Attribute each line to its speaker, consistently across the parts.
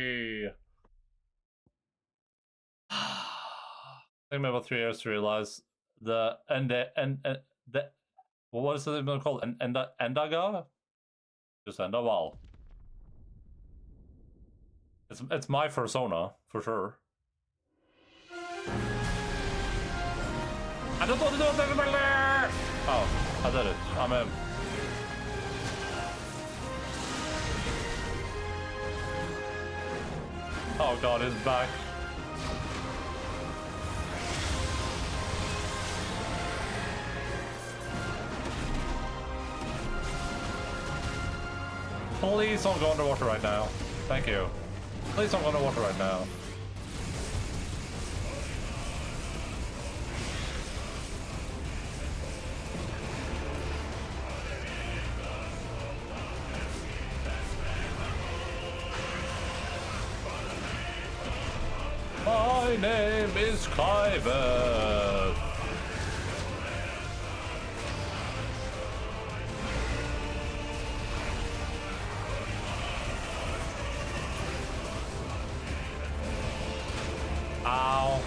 Speaker 1: Hey. Took me about 3 years to realize the what is it even called? Endaga? Just Enda. Well, it's my persona for sure. I don't want to do it anymore. Oh, I did it. I'm in. Oh god, he's back. Please don't go underwater right now. Thank you. Please don't go underwater right now. My name is Clive. Ow. Ow.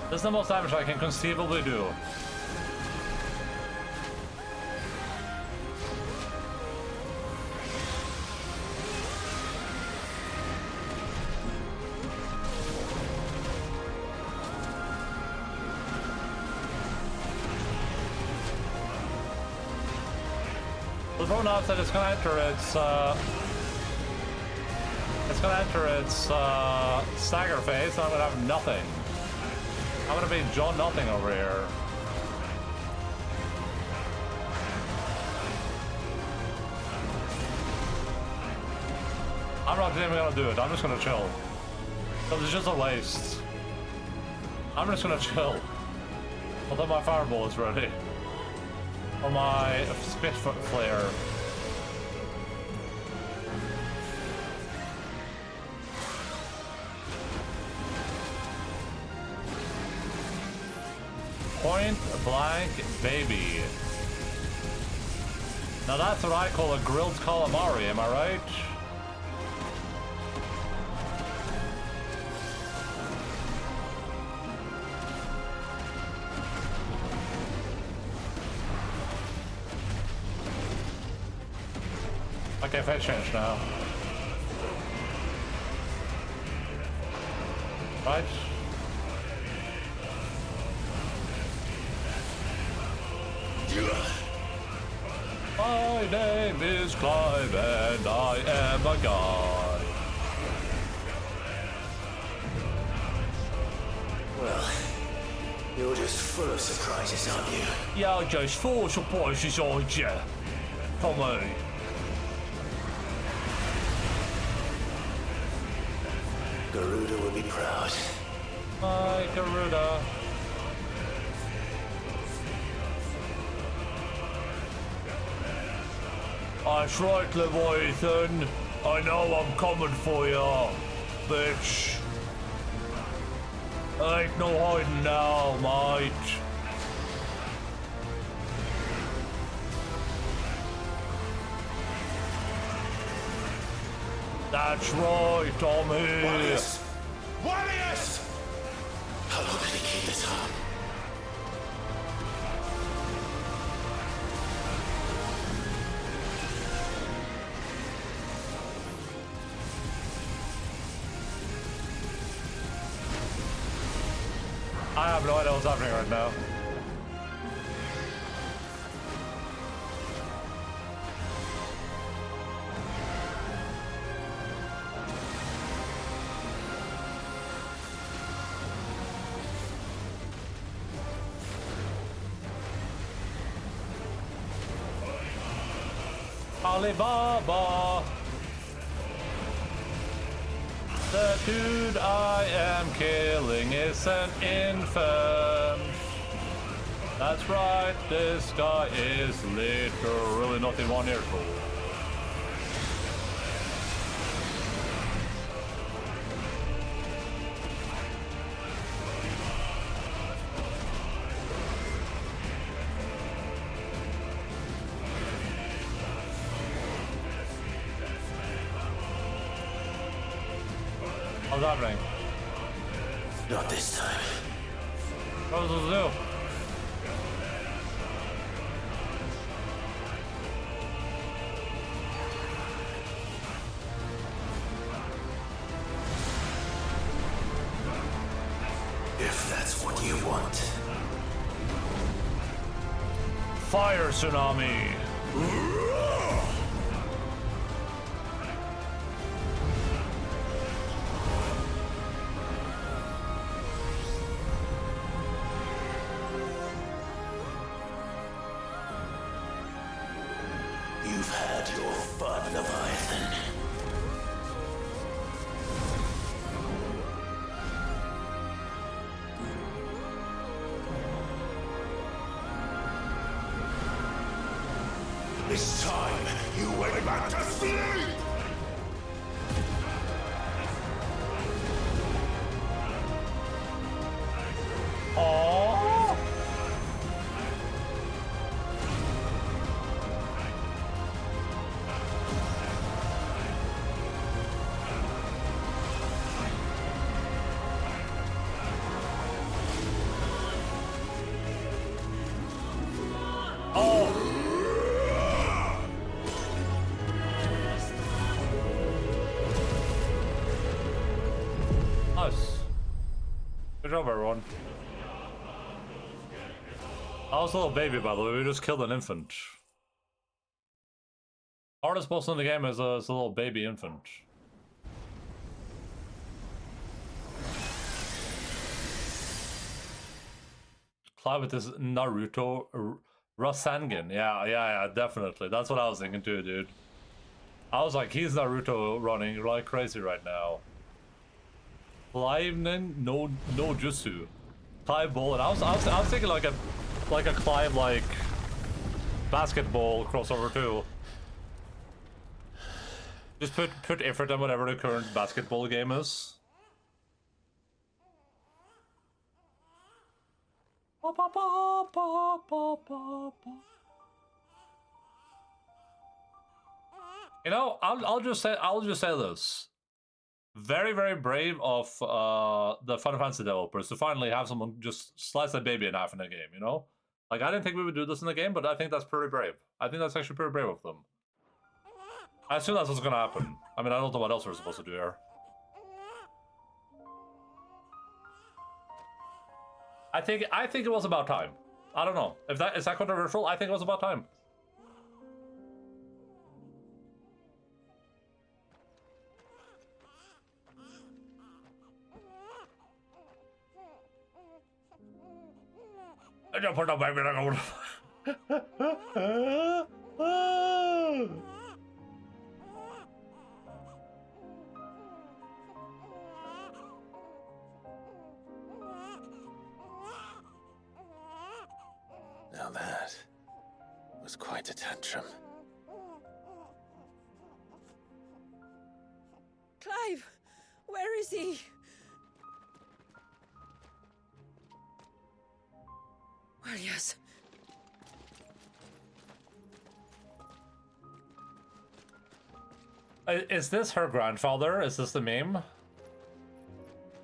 Speaker 1: This is the most damage I can conceivably do. The drone now said it's gonna enter its stagger phase, and I'm gonna have nothing. I'm gonna be John Nothing over here. I'm not even gonna do it. I'm just gonna chill. Because it's just a waste. I'm just gonna chill. Until my fireball is ready. Or my spit flare. Point blank baby. Now that's what I call a grilled calamari, am I right? Okay, phase change now. Right? My name is Clive and I am a god.
Speaker 2: Well, you're just full of surprises, aren't you?
Speaker 1: You're just full of surprises, aren't you? For me.
Speaker 2: Garuda will be proud.
Speaker 1: My Garuda. That's right, Leviathan. I know I'm coming for ya, bitch. Ain't no hiding now, mate. That's right, I'm here.
Speaker 2: Warriors! Warriors! How long can he keep this up?
Speaker 1: I have no idea what's happening right now. Alibaba. The dude I am killing is an infant. That's right, this guy is literally not in 1 year old. What's happening?
Speaker 2: Not this time.
Speaker 1: What was this do?
Speaker 2: If that's what you want.
Speaker 1: Fire tsunami!
Speaker 2: You've had your fun, Leviathan. This time, you went back to sleep!
Speaker 1: Oh! Nice. Good job, everyone. I was a little baby, by the way. We just killed an infant. Hardest boss in the game is a little baby infant. Clive with this Naruto Rasengan. Yeah, definitely. That's what I was thinking too, dude. I was like, he's Naruto running like crazy right now. Climbing no jutsu. Clive ball, and I was thinking like a Clive like basketball crossover too. Just put effort in whatever the current basketball game is. You know, I'll just say this. Very, very brave of the Final Fantasy developers to finally have someone just slice that baby in half in a game, you know? Like, I didn't think we would do this in the game, but I think that's pretty brave. I think that's actually pretty brave of them. I assume that's what's gonna happen. I mean, I don't know what else we're supposed to do here. I think it was about time. I don't know. If that is that controversial, I think it was about time. I just put the baby in
Speaker 2: Now that was quite a tantrum.
Speaker 3: Clive! Where is he? Well, yes.
Speaker 1: Is this her grandfather? Is this the meme?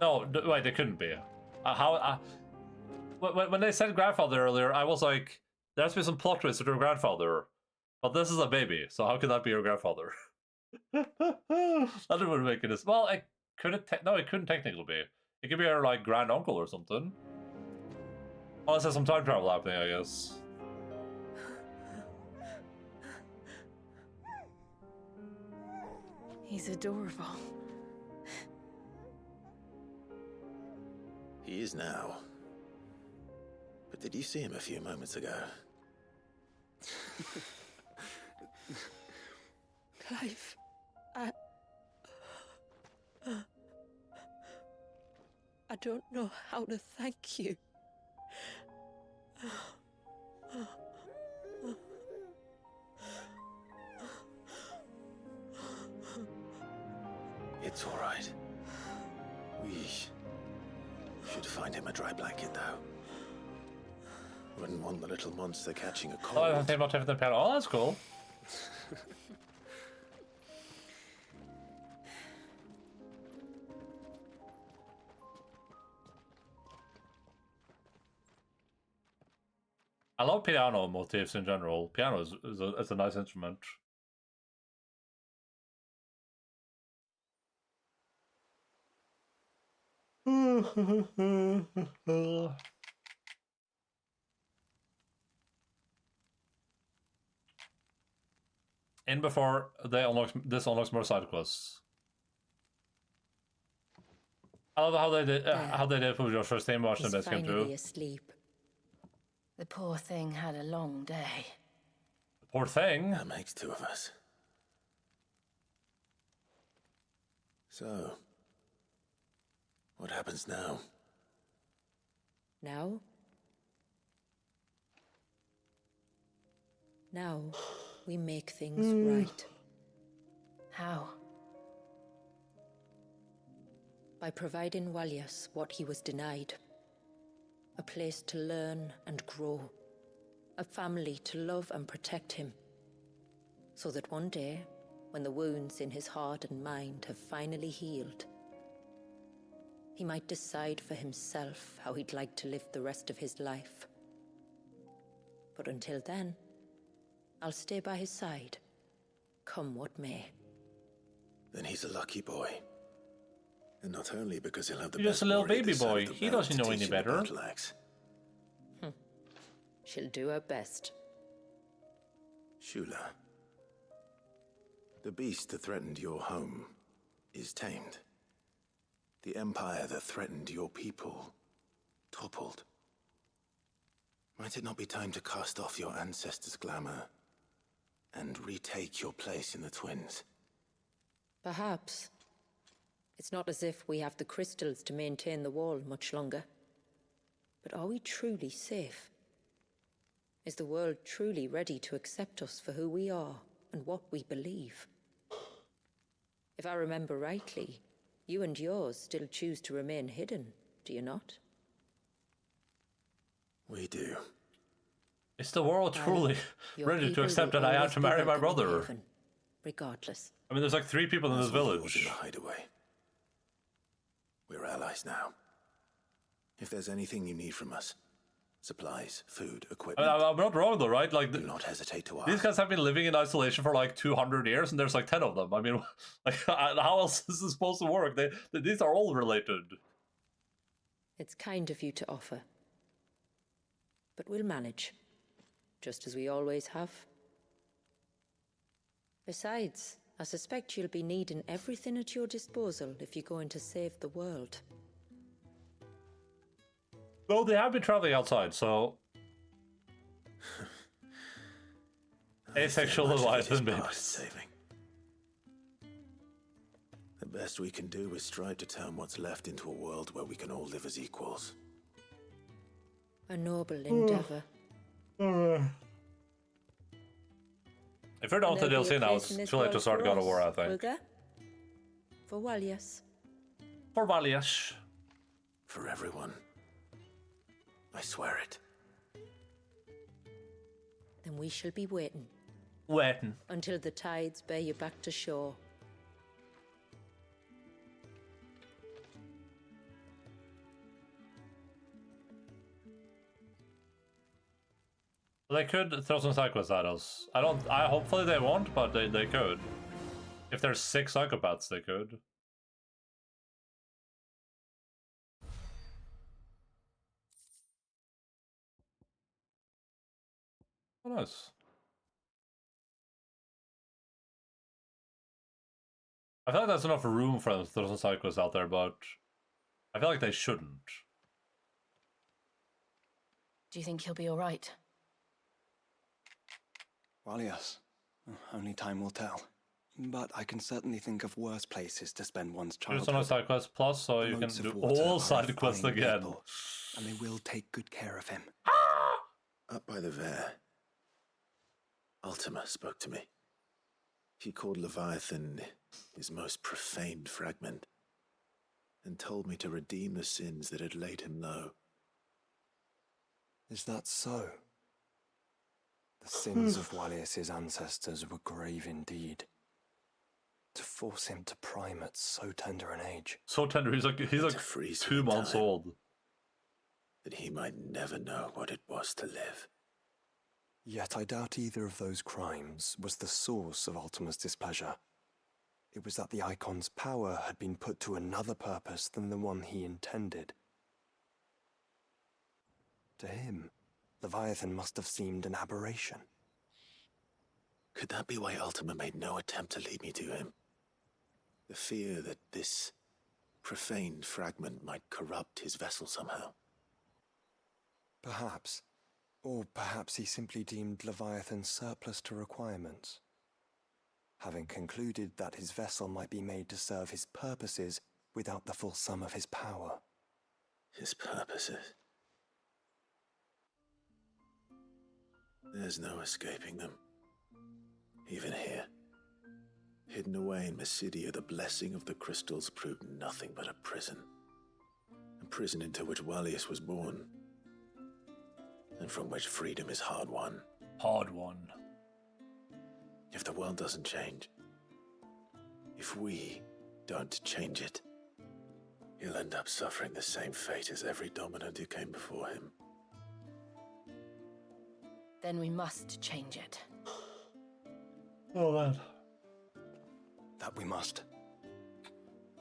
Speaker 1: No, wait, it couldn't be. When they said grandfather earlier, I was like, there has to be some plot twist with her grandfather. But this is a baby, so how could that be her grandfather? That would make it. Well, it couldn't. No, it couldn't technically be. It could be her like grand uncle or something. Unless there's some time travel happening, I guess.
Speaker 3: He's adorable.
Speaker 2: He is now. But did you see him a few moments ago?
Speaker 3: Clive, I don't know how to thank you.
Speaker 2: It's all right. We should find him a dry blanket, though. Wouldn't want the little monster catching a cold.
Speaker 1: Oh, I think about having the piano. Oh, that's cool. I love piano motifs in general. Piano is a nice instrument. In before this unlocks more side quests. I love how they did with your first name watch and this came through.
Speaker 3: Asleep.
Speaker 4: The poor thing had a long day.
Speaker 1: Poor thing.
Speaker 2: That makes two of us. So, what happens now?
Speaker 3: Now? Now, we make things right.
Speaker 4: How?
Speaker 3: By providing Walyas what he was denied. A place to learn and grow. A family to love and protect him. So that one day, when the wounds in his heart and mind have finally healed, he might decide for himself how he'd like to live the rest of his life. But until then, I'll stay by his side, come what may.
Speaker 2: Then he's a lucky boy. And not only because he'll have the
Speaker 1: He's just
Speaker 2: best
Speaker 1: a little
Speaker 2: warrior
Speaker 1: baby
Speaker 2: this side
Speaker 1: boy.
Speaker 2: of the
Speaker 1: He
Speaker 2: belt
Speaker 1: doesn't
Speaker 2: to
Speaker 1: know
Speaker 2: teach
Speaker 1: any
Speaker 2: him the
Speaker 1: better.
Speaker 2: battle axe.
Speaker 3: She'll do her best.
Speaker 2: Shula. The beast that threatened your home is tamed. The empire that threatened your people toppled. Might it not be time to cast off your ancestors' glamour and retake your place in the Twins?
Speaker 3: Perhaps. It's not as if we have the crystals to maintain the wall much longer. But are we truly safe? Is the world truly ready to accept us for who we are and what we believe? If I remember rightly, you and yours still choose to remain hidden, do you not?
Speaker 2: We do.
Speaker 1: Is the world truly
Speaker 3: Your
Speaker 1: ready to
Speaker 3: people
Speaker 1: accept
Speaker 3: will
Speaker 1: that I have
Speaker 3: always
Speaker 1: to
Speaker 3: be
Speaker 1: marry my
Speaker 3: welcome in
Speaker 1: brother?
Speaker 3: Haven, regardless.
Speaker 1: I mean, there's like 3 people in this
Speaker 2: That's what yours in
Speaker 1: village.
Speaker 2: the hideaway. We're allies now. If there's anything you need from us, supplies, food,
Speaker 1: I
Speaker 2: equipment,
Speaker 1: mean, I'm not wrong though, right? Like,
Speaker 2: do not hesitate to
Speaker 1: these
Speaker 2: ask.
Speaker 1: guys have been living in isolation for like 200 years, and there's like 10 of them. I mean, like, how else is this supposed to work? These are all related.
Speaker 3: It's kind of you to offer. But we'll manage, just as we always have. Besides, I suspect you'll be needing everything at your disposal if you're going to save the world.
Speaker 1: Though they have been traveling outside, so asexual
Speaker 2: Much of it
Speaker 1: life
Speaker 2: is
Speaker 1: and
Speaker 2: past
Speaker 1: babies.
Speaker 2: saving. The best we can do is strive to turn what's left into a world where we can all live as equals.
Speaker 3: A noble endeavor.
Speaker 1: If you're down to
Speaker 3: There'll be
Speaker 1: DLC
Speaker 3: a
Speaker 1: now,
Speaker 3: place
Speaker 1: it's
Speaker 3: in this
Speaker 1: too late to
Speaker 3: world
Speaker 1: start
Speaker 3: for
Speaker 1: God of
Speaker 3: us,
Speaker 1: War, I
Speaker 3: will
Speaker 1: think.
Speaker 3: there? For Walyas.
Speaker 1: For Valiash.
Speaker 2: For everyone. I swear it.
Speaker 3: Then we shall be waiting
Speaker 1: Waiting.
Speaker 3: until the tides bear you back to shore.
Speaker 1: They could throw some psychos at us. Hopefully they won't, but they could. If there's 6 psychopaths, they could. Oh, nice. I feel like there's enough room for them to throw some psychos out there, but I feel like they shouldn't.
Speaker 4: Do you think he'll be all right?
Speaker 5: Well, yes. Only time will tell. but I can certainly think of worse places to spend one's
Speaker 1: Choose
Speaker 5: childhood.
Speaker 1: on side quest plus, so
Speaker 5: The
Speaker 1: you can
Speaker 5: moats of
Speaker 1: do
Speaker 5: water
Speaker 1: all
Speaker 5: are
Speaker 1: side
Speaker 5: a
Speaker 1: quests
Speaker 5: fine
Speaker 1: again.
Speaker 5: people, and they will take good care of him.
Speaker 2: Up by the Vare, Ultima spoke to me. He called Leviathan his most profaned fragment, and told me to redeem the sins that had laid him low.
Speaker 5: Is that so? The sins of Wallius's ancestors were grave indeed. To force him to prime at so tender an age.
Speaker 1: So tender, he's like
Speaker 2: To freeze
Speaker 1: 2
Speaker 2: in
Speaker 1: months
Speaker 2: time,
Speaker 1: old.
Speaker 2: that he might never know what it was to live.
Speaker 5: Yet I doubt either of those crimes was the source of Ultima's displeasure. It was that the Icon's power had been put to another purpose than the one he intended. To him, Leviathan must have seemed an aberration.
Speaker 2: Could that be why Ultima made no attempt to lead me to him? The fear that this profaned fragment might corrupt his vessel somehow.
Speaker 5: Perhaps. Or perhaps he simply deemed Leviathan surplus to requirements. Having concluded that his vessel might be made to serve his purposes without the full sum of his power.
Speaker 2: His purposes. There's no escaping them. Even here. Hidden away in Mysidia, the blessing of the crystals proved nothing but a prison. A prison into which Wallius was born. And from which freedom is hard won.
Speaker 1: Hard one.
Speaker 2: If the world doesn't change, if we don't change it, he'll end up suffering the same fate as every dominant who came before him.
Speaker 4: Then we must change it.
Speaker 1: Oh man.
Speaker 5: That we must.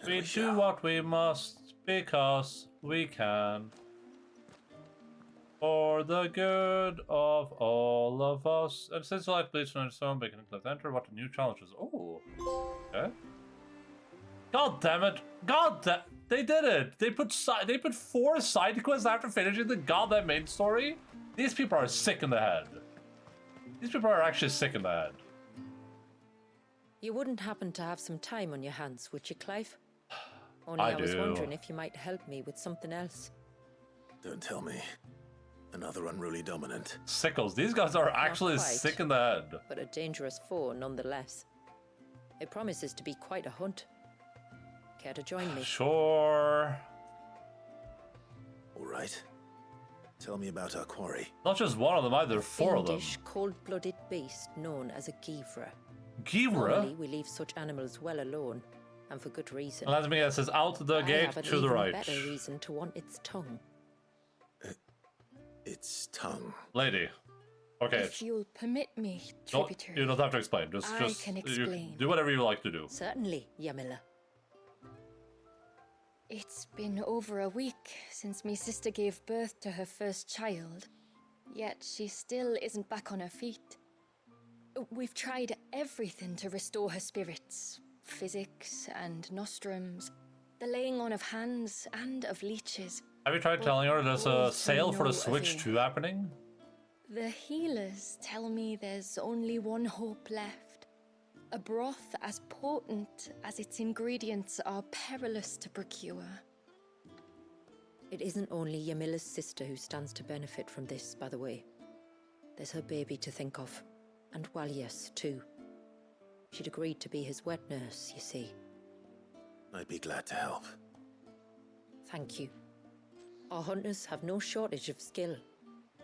Speaker 2: And
Speaker 1: We do
Speaker 2: shall.
Speaker 1: what we must because we can. For the good of all of us. And since life bleeds from the stone, we can enter what the new challenges. Oh. Okay. God damn it. They did it. They put 4 side quests after finishing the goddamn main story. These people are sick in the head. These people are actually sick in the head.
Speaker 3: You wouldn't happen to have some time on your hands, would you, Clive? Only
Speaker 1: I
Speaker 3: I was
Speaker 1: do.
Speaker 3: wondering if you might help me with something else.
Speaker 2: Don't tell me. Another unruly dominant.
Speaker 1: Sickles. These guys are actually
Speaker 3: quite.
Speaker 1: sick in the head.
Speaker 3: But a dangerous foe nonetheless. It promises to be quite a hunt. Care to join me?
Speaker 1: Sure.
Speaker 2: All right. Tell me about our quarry.
Speaker 1: Not just one of them either, 4 of them.
Speaker 3: Fiendish, cold-blooded beast known as a Givra.
Speaker 1: Givra?
Speaker 3: Normally, we leave such animals well alone, and for good reason.
Speaker 1: Let me guess, it's out the
Speaker 3: I
Speaker 1: gate
Speaker 3: have an
Speaker 1: to the
Speaker 3: even
Speaker 1: right.
Speaker 3: better reason to want its tongue.
Speaker 2: Its tongue.
Speaker 1: Lady. Okay.
Speaker 6: If you'll permit me,
Speaker 1: No,
Speaker 6: tributary.
Speaker 1: you don't have to explain. Just
Speaker 6: I can
Speaker 1: you
Speaker 6: explain.
Speaker 1: do whatever you like to do.
Speaker 3: Certainly, Yamila.
Speaker 6: It's been over a week since me sister gave birth to her first child, yet she still isn't back on her feet. We've tried everything to restore her spirits. Physics and nostrums, the laying on of hands and of leeches.
Speaker 1: Have you tried telling her there's a
Speaker 6: all to
Speaker 1: sale for
Speaker 6: no
Speaker 1: the Switch
Speaker 6: avail.
Speaker 1: 2 happening?
Speaker 6: The healers tell me there's only one hope left. A broth as potent as its ingredients are perilous to procure.
Speaker 3: It isn't only Yamila's sister who stands to benefit from this, by the way. There's her baby to think of, and Wallius, too. She'd agreed to be his wet nurse, you see.
Speaker 2: I'd be glad to help.
Speaker 3: Thank you. Our hunters have no shortage of skill,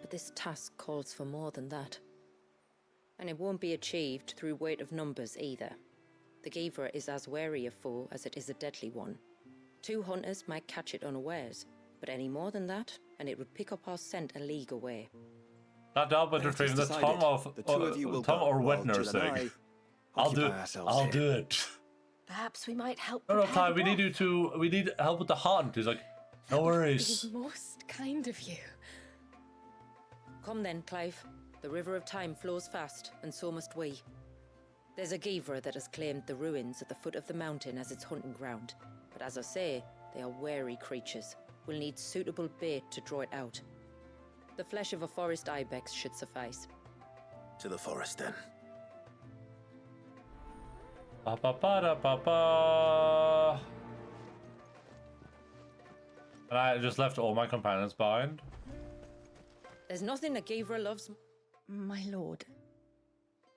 Speaker 3: but this task calls for more than that. And it won't be achieved through weight of numbers either. The Givra is as wary a foe as it is a deadly one. 2 hunters might catch it unawares, but any more than that, and it would pick up our scent a league away.
Speaker 1: Not doubt but
Speaker 5: Then it is
Speaker 1: retrieving the
Speaker 5: decided.
Speaker 1: tongue of
Speaker 5: The two of you will
Speaker 1: tongue
Speaker 5: go,
Speaker 1: or
Speaker 5: while
Speaker 1: wet
Speaker 5: Jill
Speaker 1: nurse
Speaker 5: and I
Speaker 1: thing. I'll do
Speaker 5: occupy
Speaker 1: it.
Speaker 5: ourselves
Speaker 1: I'll
Speaker 5: here.
Speaker 1: do it.
Speaker 4: Perhaps we might help
Speaker 1: No,
Speaker 4: prepare
Speaker 1: Clive,
Speaker 4: the
Speaker 1: we need
Speaker 4: broth.
Speaker 1: you to. We need help with the hunt. He's like, no worries.
Speaker 6: Be most kind of you.
Speaker 3: Come then, Clive. The river of time flows fast, and so must we. There's a Givra that has claimed the ruins at the foot of the mountain as its hunting ground. But as I say, they are wary creatures. We'll need suitable bait to draw it out. The flesh of a forest ibex should suffice.
Speaker 2: To the forest, then.
Speaker 1: Ba ba ba da ba ba. And I just left all my companions behind.
Speaker 3: There's nothing that Gavra loves.
Speaker 7: My lord,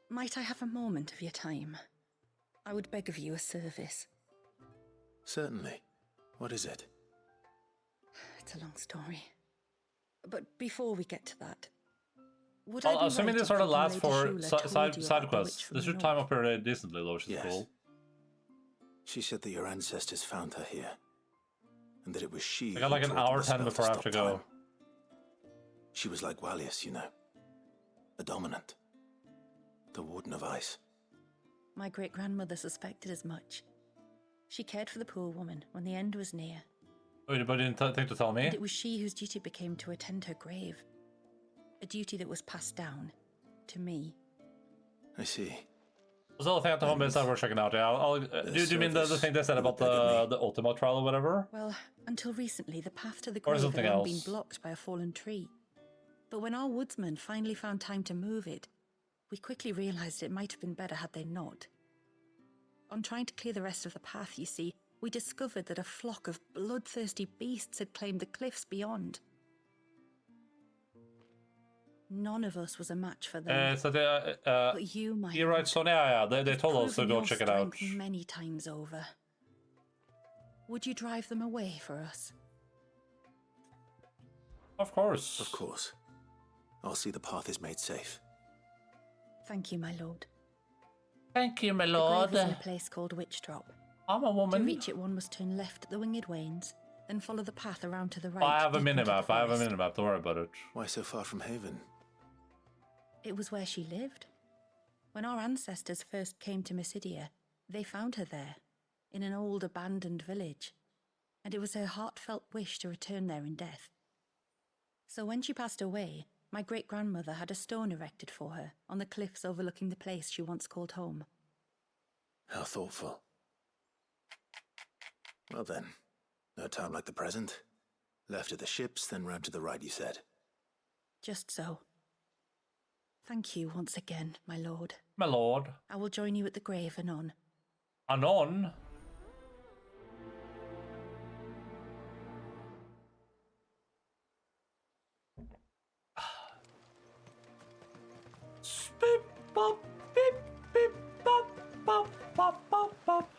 Speaker 7: might I have a moment of your time? I would beg of you a service.
Speaker 2: Certainly. What is it?
Speaker 7: It's a long story. But before we get to that, would I
Speaker 1: Well,
Speaker 7: be
Speaker 1: assuming
Speaker 7: right
Speaker 1: this
Speaker 7: in
Speaker 1: sort of
Speaker 7: thinking
Speaker 1: lasts
Speaker 7: Lady
Speaker 1: for
Speaker 7: Shula told
Speaker 1: side
Speaker 7: you
Speaker 1: side
Speaker 7: about the witch
Speaker 1: quests,
Speaker 7: from
Speaker 1: this
Speaker 7: the
Speaker 1: should time
Speaker 7: north?
Speaker 1: up here decently, though, which is
Speaker 2: Yes.
Speaker 1: cool.
Speaker 2: She said that your ancestors found her here, and that it was she
Speaker 1: I got
Speaker 2: who
Speaker 1: like an
Speaker 2: taught them
Speaker 1: hour
Speaker 2: the
Speaker 1: 10
Speaker 2: spell
Speaker 1: before I have
Speaker 2: stop
Speaker 1: to go.
Speaker 2: time. She was like Wallius, you know. A dominant. The Warden of Ice.
Speaker 7: My great-grandmother suspected as much. She cared for the poor woman when the end was near,
Speaker 1: Wait, but you didn't think to tell me?
Speaker 7: and it was she whose duty became to attend her grave. A duty that was passed down to me.
Speaker 2: I see.
Speaker 1: There's other thing at the home base that we're checking out. Yeah, do you mean the thing they said about the Ultima trial or whatever?
Speaker 7: Well, until recently, the path to the
Speaker 1: Or
Speaker 7: grave had
Speaker 1: something
Speaker 7: long been
Speaker 1: else.
Speaker 7: blocked by a fallen tree. But when our woodsmen finally found time to move it, we quickly realized it might have been better had they not. On trying to clear the rest of the path, you see, we discovered that a flock of bloodthirsty beasts had claimed the cliffs beyond. None of us was a match for them.
Speaker 1: So they,
Speaker 7: But you, my
Speaker 1: you're right,
Speaker 7: lord,
Speaker 1: Sonia. Yeah, they
Speaker 7: have
Speaker 1: told us to
Speaker 7: proven
Speaker 1: go
Speaker 7: your
Speaker 1: check it out.
Speaker 7: strength many times over. Would you drive them away for us?
Speaker 1: Of course.
Speaker 2: Of course. I'll see the path is made safe.
Speaker 7: Thank you, my lord.
Speaker 1: Thank you, my
Speaker 7: The
Speaker 1: lord.
Speaker 7: grave is in a place called Witch Drop.
Speaker 1: I'm a
Speaker 7: To
Speaker 1: woman.
Speaker 7: reach it, one must turn left at the Winged Wains, then follow the path around to the right.
Speaker 1: I have a
Speaker 7: deep into the
Speaker 1: minimap. I have a
Speaker 7: forest.
Speaker 1: minimap. Don't worry about it.
Speaker 2: Why so far from Haven?
Speaker 7: It was where she lived. When our ancestors first came to Mysidia, they found her there, in an old abandoned village, and it was her heartfelt wish to return there in death. So when she passed away, my great-grandmother had a stone erected for her on the cliffs overlooking the place she once called home.
Speaker 2: How thoughtful. Well then, no time like the present. Left at the ships, then round to the right, you said.
Speaker 7: Just so. Thank you once again, my lord.
Speaker 1: My lord.
Speaker 7: I will join you at the grave anon.
Speaker 1: Anon. Beep, bop, beep, beep, bop, bop, bop, bop, bop.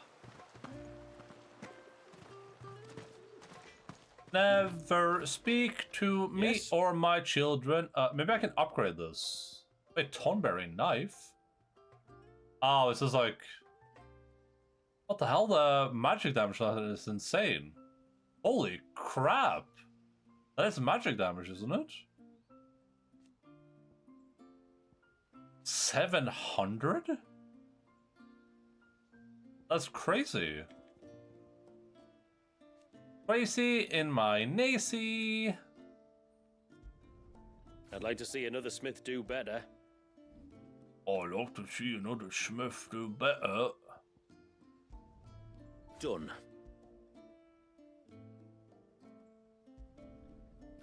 Speaker 1: Never speak to me
Speaker 8: Yes?
Speaker 1: or my children. Maybe I can upgrade this. Wait, Tonberry knife? Oh, this is like... What the hell? The magic damage on it is insane. Holy crap. That is magic damage, isn't it? 700? That's crazy. Crazy in my Nacy.
Speaker 8: I'd like to see another smith do better.
Speaker 1: I'd like to see another smith do better.
Speaker 8: Done.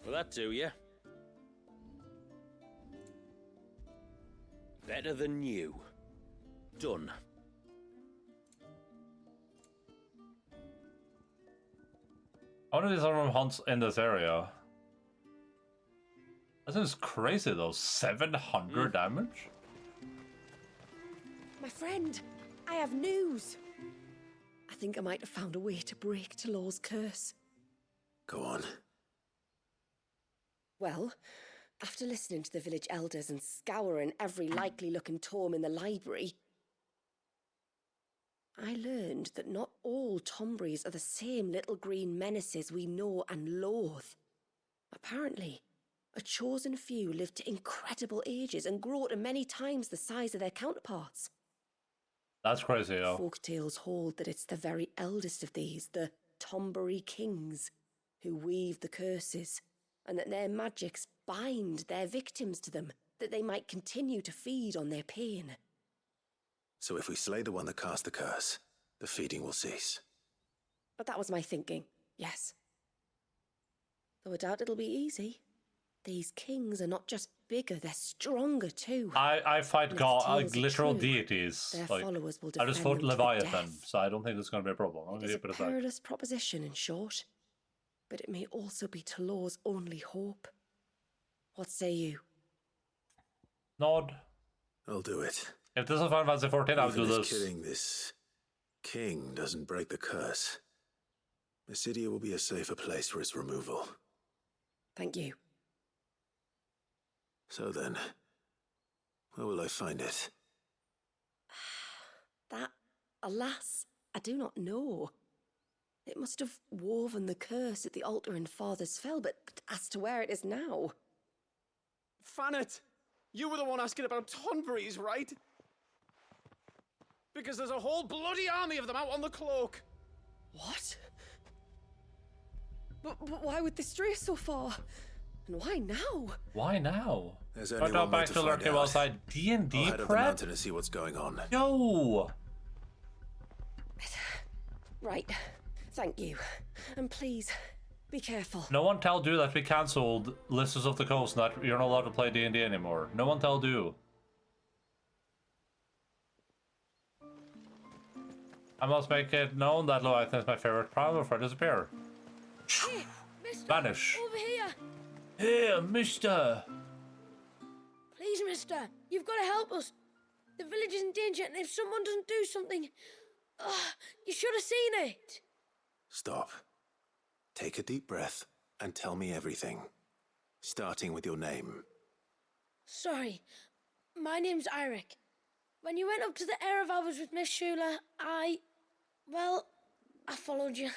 Speaker 8: Will that do you? Better than you. Done.
Speaker 1: I wonder if there's other hunts in this area. That seems crazy though. 700 damage?
Speaker 9: My friend, I have news. I think I might have found a way to break Talor's curse.
Speaker 2: Go on.
Speaker 9: Well, after listening to the village elders and scouring every likely-looking tome in the library, I learned that not all Tombries are the same little green menaces we know and loathe. Apparently, a chosen few live to incredible ages and grow to many times the size of their counterparts.
Speaker 1: That's crazy, yo.
Speaker 9: Folktales hold that it's the very eldest of these, the Tombury kings, who weave the curses, and that their magics bind their victims to them, that they might continue to feed on their pain.
Speaker 2: So if we slay the one that cast the curse, the feeding will cease.
Speaker 9: But that was my thinking, yes. Though I doubt it'll be easy. These kings are not just bigger, they're stronger too.
Speaker 1: I fight
Speaker 9: And if the tales are
Speaker 1: literal
Speaker 9: true,
Speaker 1: deities.
Speaker 9: their
Speaker 1: Like,
Speaker 9: followers will
Speaker 1: I just
Speaker 9: defend
Speaker 1: fought
Speaker 9: them to the
Speaker 1: Leviathan,
Speaker 9: death.
Speaker 1: so I don't think it's going to be a problem. I'm
Speaker 9: It
Speaker 1: going
Speaker 9: is
Speaker 1: to
Speaker 9: a
Speaker 1: keep it aside.
Speaker 9: perilous proposition, in short, but it may also be Talor's only hope. What say you?
Speaker 1: Nod.
Speaker 2: I'll do it.
Speaker 1: If this is Final Fantasy 14, I would do
Speaker 2: Even if
Speaker 1: this.
Speaker 2: killing this king doesn't break the curse, Mysidia will be a safer place for its removal.
Speaker 9: Thank you.
Speaker 2: So then, where will I find it?
Speaker 9: That, alas, I do not know. It must have woven the curse at the altar in Father's Fell, but as to where it is now...
Speaker 10: Fanet, you were the one asking about Tonberries, right? Because there's a whole bloody army of them out on the cloak.
Speaker 9: What? But why would they stray so far? And why now?
Speaker 1: Why now?
Speaker 2: There's
Speaker 1: Start
Speaker 2: only
Speaker 1: out
Speaker 2: one way
Speaker 1: back
Speaker 2: to
Speaker 1: to
Speaker 2: find
Speaker 1: lurking
Speaker 2: out.
Speaker 1: outside D&D
Speaker 2: I'll head up the
Speaker 1: prep?
Speaker 2: mountain and see what's going on.
Speaker 1: Yo!
Speaker 9: Right. Thank you. And please, be careful.
Speaker 1: No one told you that we cancelled Listers of the Coast and that you're not allowed to play D&D anymore. No one told you. I must make it known that Leviathan is my favorite prime before I disappear.
Speaker 6: Hey, mister!
Speaker 1: Vanish.
Speaker 6: Over here!
Speaker 1: Here, mister!
Speaker 6: Please, mister, you've got to help us. The village is in danger, and if someone doesn't do something... you should have seen it.
Speaker 2: Stop. Take a deep breath and tell me everything. Starting with your name.
Speaker 6: Sorry, my name's Eirik. When you went up to the Erevalvers with Miss Shula, well, I followed you.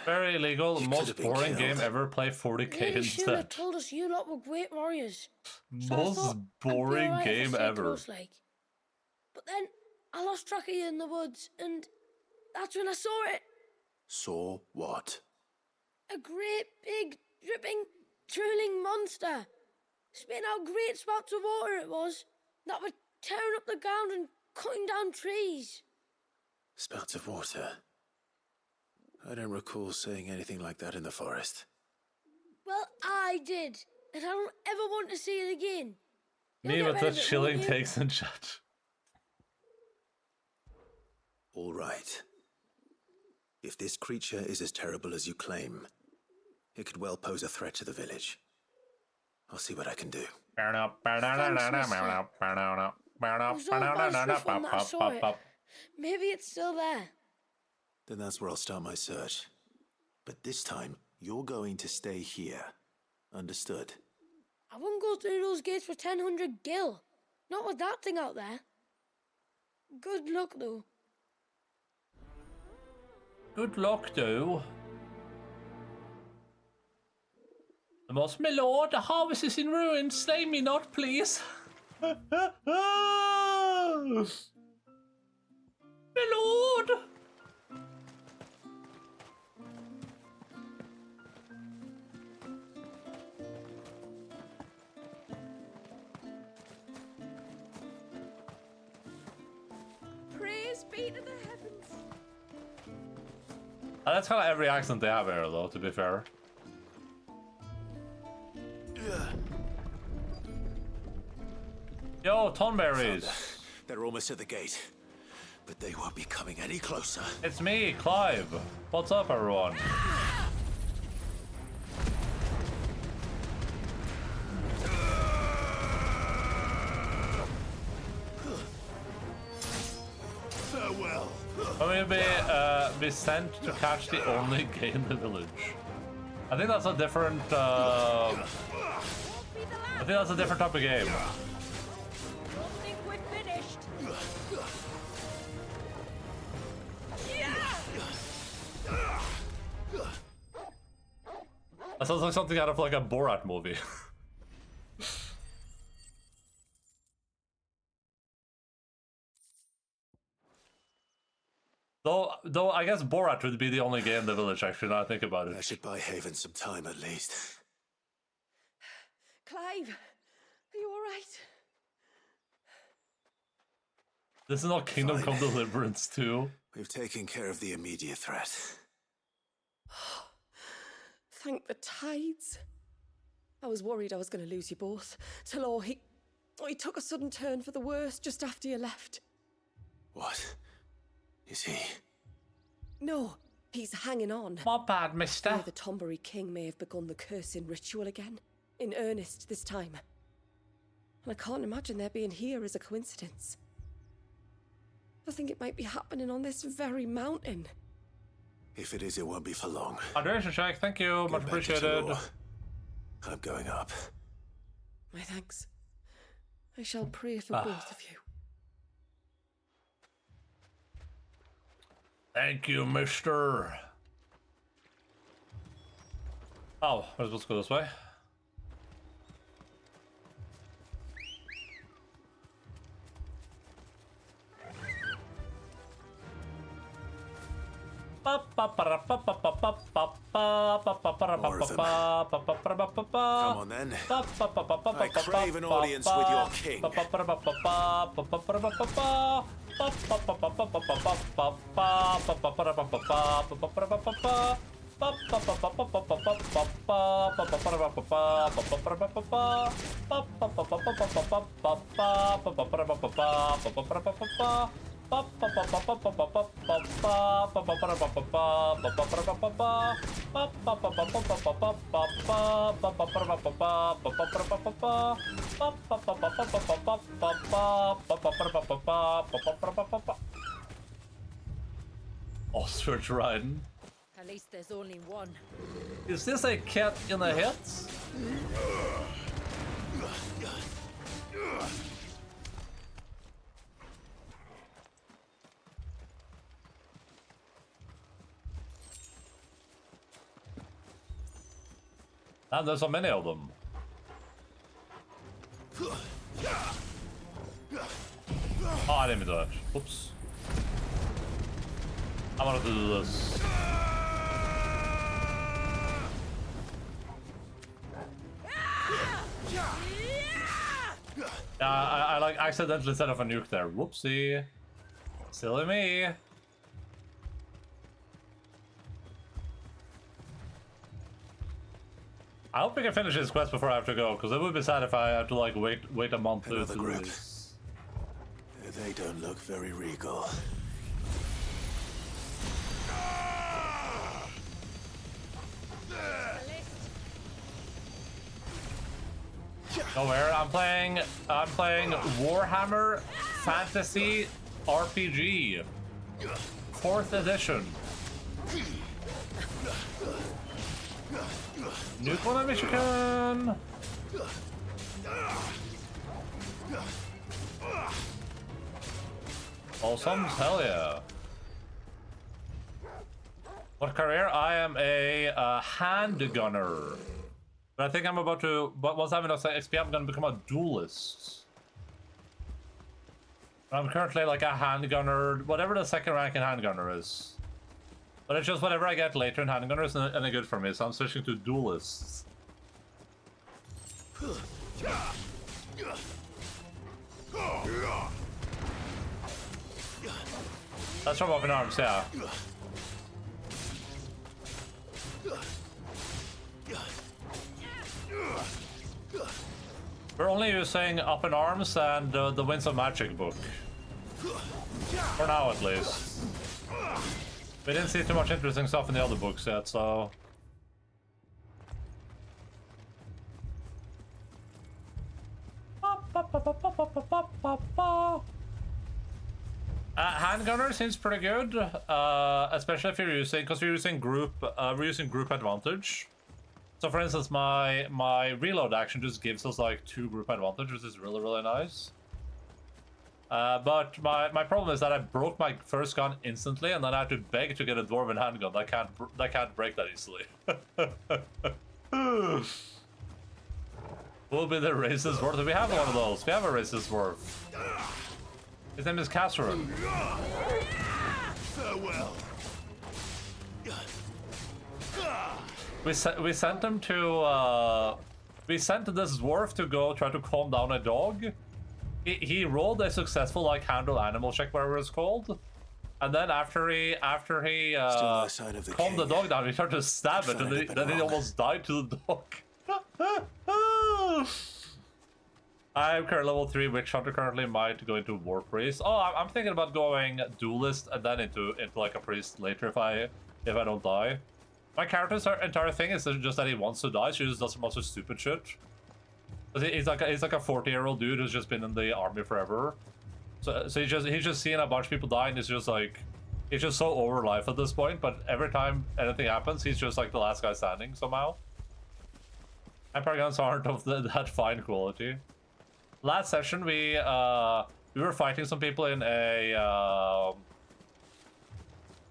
Speaker 1: Very illegal,
Speaker 2: You
Speaker 1: most
Speaker 2: could've been
Speaker 1: boring
Speaker 2: killed.
Speaker 1: game ever. Play 40k
Speaker 6: Lady Shula
Speaker 1: instead.
Speaker 6: told us you lot were great warriors. So I
Speaker 1: Most
Speaker 6: thought I'd be
Speaker 1: boring
Speaker 6: alright if I
Speaker 1: game
Speaker 6: stayed
Speaker 1: ever.
Speaker 6: close, like. But then I lost track of you in the woods, and that's when I saw it.
Speaker 2: Saw what?
Speaker 6: A great, big, dripping, drooling monster. Spitting out great spouts of water it was, that were tearing up the ground and cutting down trees.
Speaker 2: Spouts of water. I don't recall seeing anything like that in the forest.
Speaker 6: Well, I did, and I don't ever want to see it again. You'll
Speaker 1: Me
Speaker 6: get
Speaker 1: with
Speaker 6: rid
Speaker 1: the
Speaker 6: of it,
Speaker 1: chilling
Speaker 6: won't you?
Speaker 1: takes and chat.
Speaker 2: All right. If this creature is as terrible as you claim, it could well pose a threat to the village. I'll see what I can do.
Speaker 6: It was all Valsriff when I saw it. Maybe it's still there.
Speaker 2: Then that's where I'll start my search. But this time, you're going to stay here. Understood?
Speaker 6: I wouldn't go through those gates for 1000 gil. Not with that thing out there. Good luck, though.
Speaker 1: Good luck, though. The most, my lord, the harvest is in ruins. Slay me not, please. My lord.
Speaker 7: Praise be to the heavens.
Speaker 1: That's kind of every accent they have here, though, to be fair. Yo, tonberries.
Speaker 2: They're almost at the gate, but they won't be coming any closer.
Speaker 1: It's me, Clive. What's up, everyone?
Speaker 2: Farewell.
Speaker 1: I'm gonna be sent to catch the only gay in the village. I think that's a different. I think that's a different type of game.
Speaker 7: Don't think we're finished.
Speaker 1: That sounds like something out of like a Borat movie. Though I guess Borat would be the only gay in the village. Actually, now I think about
Speaker 2: I
Speaker 1: it.
Speaker 2: should buy Haven some time at least.
Speaker 7: Clive, are you all right?
Speaker 1: This is not Kingdom Come
Speaker 2: Fine.
Speaker 1: Deliverance 2.
Speaker 2: We've taken care of the immediate threat.
Speaker 9: Thank the tides. I was worried I was going to lose you both. Till he took a sudden turn for the worse just after you left.
Speaker 2: What? Is he?
Speaker 9: No, he's hanging on.
Speaker 1: My bad, mister.
Speaker 9: Fear the Tombury King may have begun the cursing ritual again. In earnest this time. And I can't imagine their being here as a coincidence. I think it might be happening on this very mountain.
Speaker 2: If it is, it won't be for long.
Speaker 1: Hydration check, thank you,
Speaker 2: Get
Speaker 1: much
Speaker 2: back to
Speaker 1: appreciated.
Speaker 2: Talor. I'm going up.
Speaker 9: My thanks. I shall pray for both of you.
Speaker 1: Thank you, mister. Oh, let's go this way.
Speaker 2: More of them. Come on then. I crave an audience with your king.
Speaker 1: Ostrich riding.
Speaker 3: At least there's only one.
Speaker 1: Is this a cat in a hat? And there's so many of them. Oh, I didn't mean to do that. Oops. I wanted to do this. Yeah, I like accidentally set off a nuke there. Whoopsie. Silly me. I hope we can finish this quest before I have to go, because it would be sad if I have to like wait a month to do this.
Speaker 2: They don't look very regal.
Speaker 1: Nowhere. I'm playing Warhammer Fantasy RPG 4th edition. Nuke one of Michigan. Awesome, hell yeah. What career? I am a hand gunner. But I think I'm about to, but once I'm enough XP, I'm gonna become a duelist. I'm currently like a handgunner, whatever the second rank in handgunner is. But it's just whatever I get later in handgunner isn't any good for me, so I'm switching to duelists. That's from open arms, yeah. We're only using Up in Arms and the Winds of Magic book. For now, at least. We didn't see too much interesting stuff in the other books yet, so... Handgunner seems pretty good, especially if you're using, because we're using group advantage. So for instance, my reload action just gives us like 2 group advantage, which is really, really nice. But my problem is that I broke my first gun instantly, and then I had to beg to get a dwarven handgun. I can't break that easily. Will be the racist dwarf. We have one of those. We have a racist dwarf. His name is Kasserun.
Speaker 2: Farewell.
Speaker 1: We sent him to we sent this dwarf to go try to calm down a dog. He rolled a successful like handle animal check, whatever it's called, and then after he calmed the dog down, he tried to stab it, and then he almost died to the dog. I'm currently level 3 Witch Hunter, currently might go into War Priest. Oh, I'm thinking about going Duelist and then into like a Priest later if I don't die. My character's entire thing is just that he wants to die, so he just does a bunch of stupid shit. He's like a 40-year-old dude who's just been in the army forever. So he's just seeing a bunch of people die, and he's just like, he's just so over life at this point. But every time anything happens, he's just like the last guy standing somehow. And Paragons aren't of that fine quality. Last session we were fighting some people in a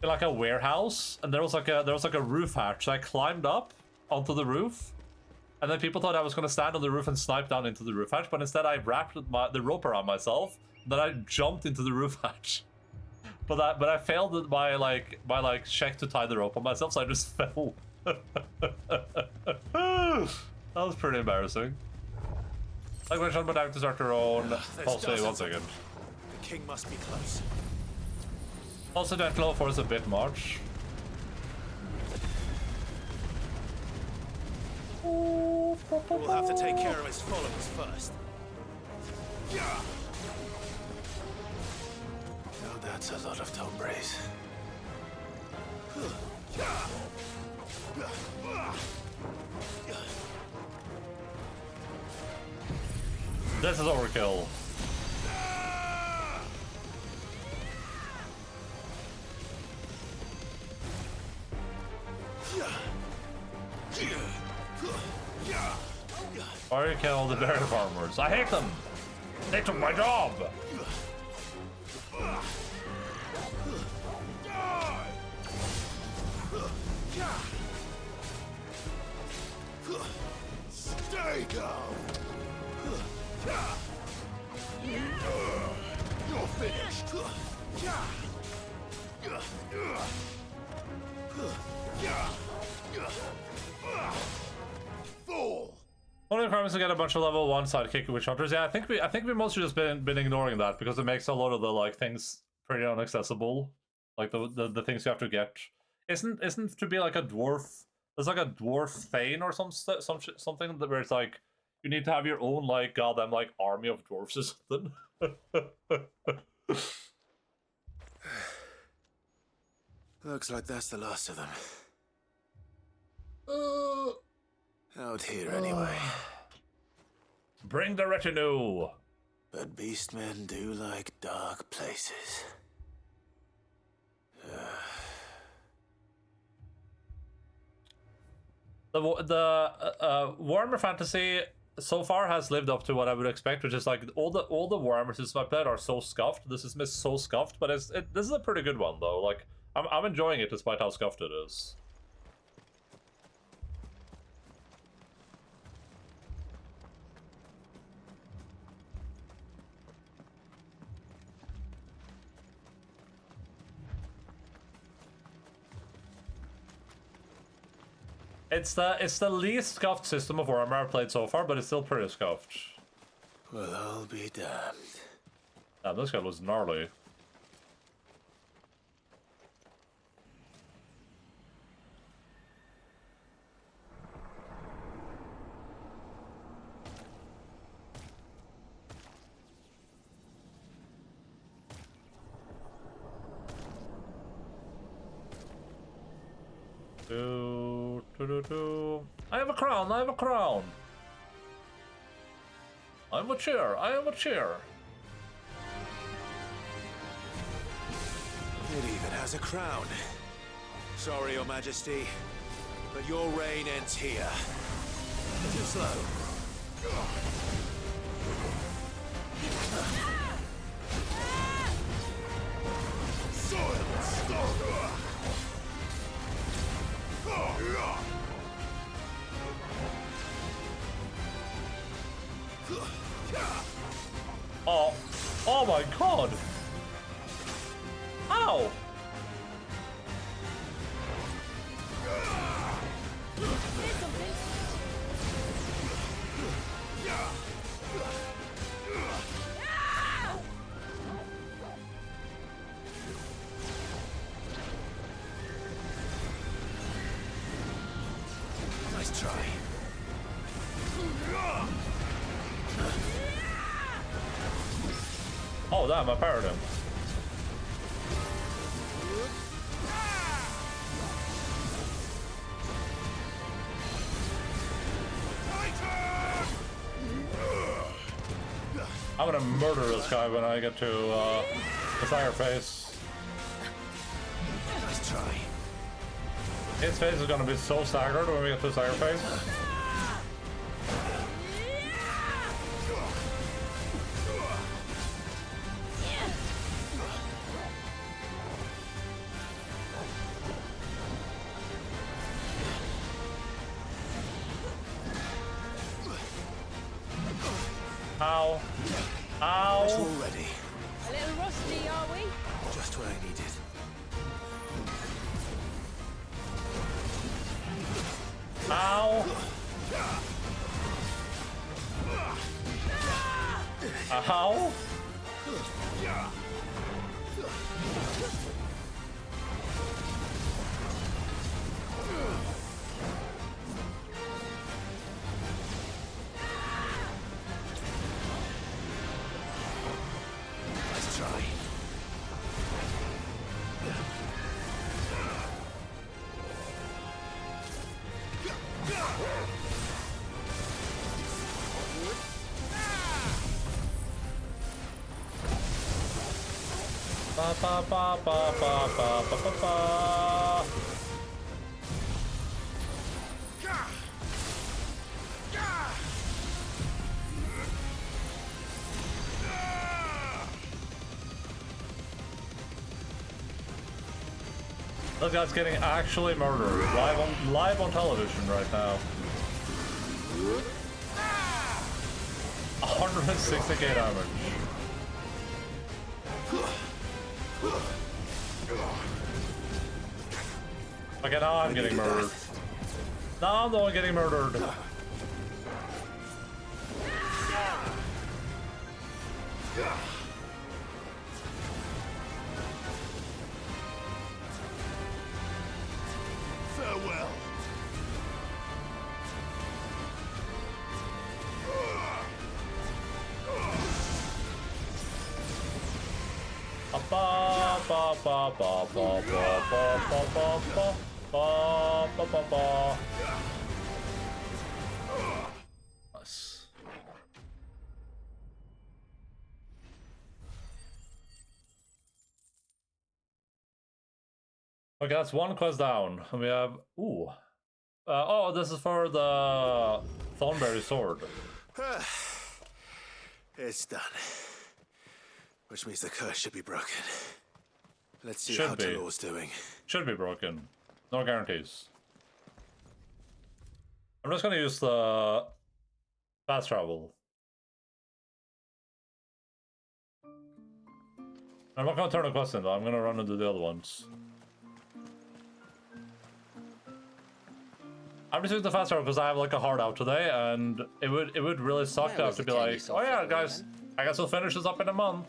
Speaker 1: like a warehouse, and there was like a roof hatch. So I climbed up onto the roof, and then people thought I was going to stand on the roof and snipe down into the roof hatch, but instead I wrapped the rope around myself, and then I jumped into the roof hatch. But I failed my check to tie the rope on myself, so I just fell. That was pretty embarrassing. Like when Sean to start her own. Also, 1 second.
Speaker 2: The king must be close.
Speaker 1: Also, that low force a bit much.
Speaker 2: We'll have to take care of his followers first. Now that's a lot of Tombres.
Speaker 1: This is overkill. Why are you killing all the berry farmers? I hate them! They took my job!
Speaker 2: Stay down! You're finished! Fool!
Speaker 1: One of the requirements to get a bunch of level 1 sidekick witch hunters. Yeah, I think we mostly just been ignoring that because it makes a lot of the like things pretty inaccessible. Like the things you have to get. Isn't to be like a dwarf. There's like a dwarf thane or something where it's like you need to have your own like goddamn like army of dwarfs or something.
Speaker 2: Looks like that's the last of them. Out here anyway.
Speaker 1: Bring the retinue.
Speaker 2: But beastmen do like dark places.
Speaker 1: The Warhammer Fantasy so far has lived up to what I would expect, which is like all the Warhammer systems I played are so scuffed. This is so scuffed, but this is a pretty good one though. Like I'm enjoying it despite how scuffed it is. It's the least scuffed system of Warhammer I've played so far, but it's still pretty scuffed.
Speaker 2: Well, I'll be damned.
Speaker 1: Damn, this guy was gnarly. I have a crown, I have a crown. I have a chair, I have a chair.
Speaker 2: It even has a crown. Sorry, Your Majesty, but your reign ends here. Too slow.
Speaker 1: Oh my god! Ow!
Speaker 2: Nice try.
Speaker 1: Oh, damn, I parried him. I'm gonna murder this guy when I get to the fireface.
Speaker 2: Nice try.
Speaker 1: His face is gonna be so staggered when we get to the fireface. Ow. Ow.
Speaker 2: It's all ready.
Speaker 6: A little rusty, are we?
Speaker 2: Just where I need it.
Speaker 1: Ow. Ow.
Speaker 2: Nice try.
Speaker 1: Ba ba ba ba ba ba ba ba ba. This guy's getting actually murdered live on television right now. 160k damage. Okay, now I'm getting murdered. Now I'm the one getting murdered.
Speaker 2: Farewell.
Speaker 1: Ba ba ba ba ba ba ba ba ba ba ba ba ba. Nice. Okay, that's one quest down. We have ooh. Oh, this is for the Thornberry sword.
Speaker 2: It's done. Which means the curse should be broken. Let's see
Speaker 1: Should
Speaker 2: how
Speaker 1: be.
Speaker 2: Talor's doing.
Speaker 1: Should be broken. No guarantees. I'm just gonna use the fast travel. I'm not gonna turn the quest in though, I'm gonna run into the other ones. I'm just using the fast travel because I have like a hard out today, and it would really suck to have to be like, oh yeah, guys, I guess we'll finish this up in a month.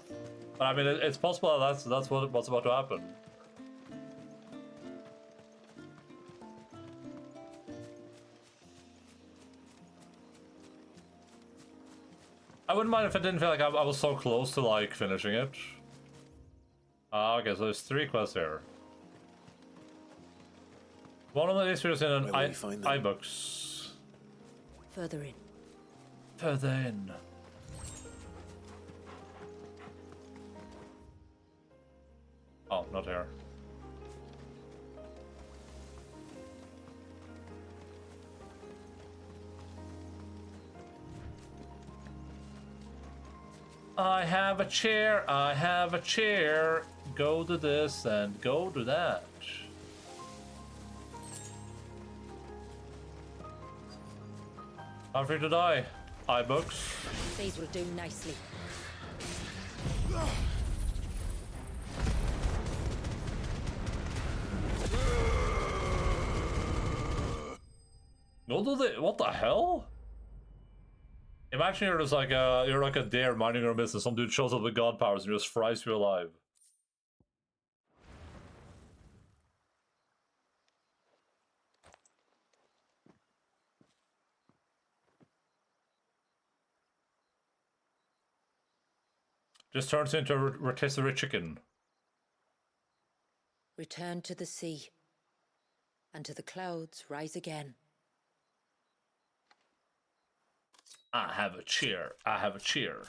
Speaker 1: But I mean, it's possible that's what's about to happen. I wouldn't mind if I didn't feel like I was so close to like finishing it. Okay, so there's 3 quests here. One of these is in an iBooks.
Speaker 3: Further in.
Speaker 1: Further in. Oh, not here. I have a chair, I have a chair. Go to this and go to that. I'm free to die. iBooks.
Speaker 3: These will do nicely.
Speaker 1: What the hell? Imagine you're just like a deer minding your business. Some dude shows up with god powers and just fries you alive. Just turns into a rotisserie chicken.
Speaker 3: Return to the sea, and to the clouds rise again.
Speaker 1: I have a chair. I have a chair.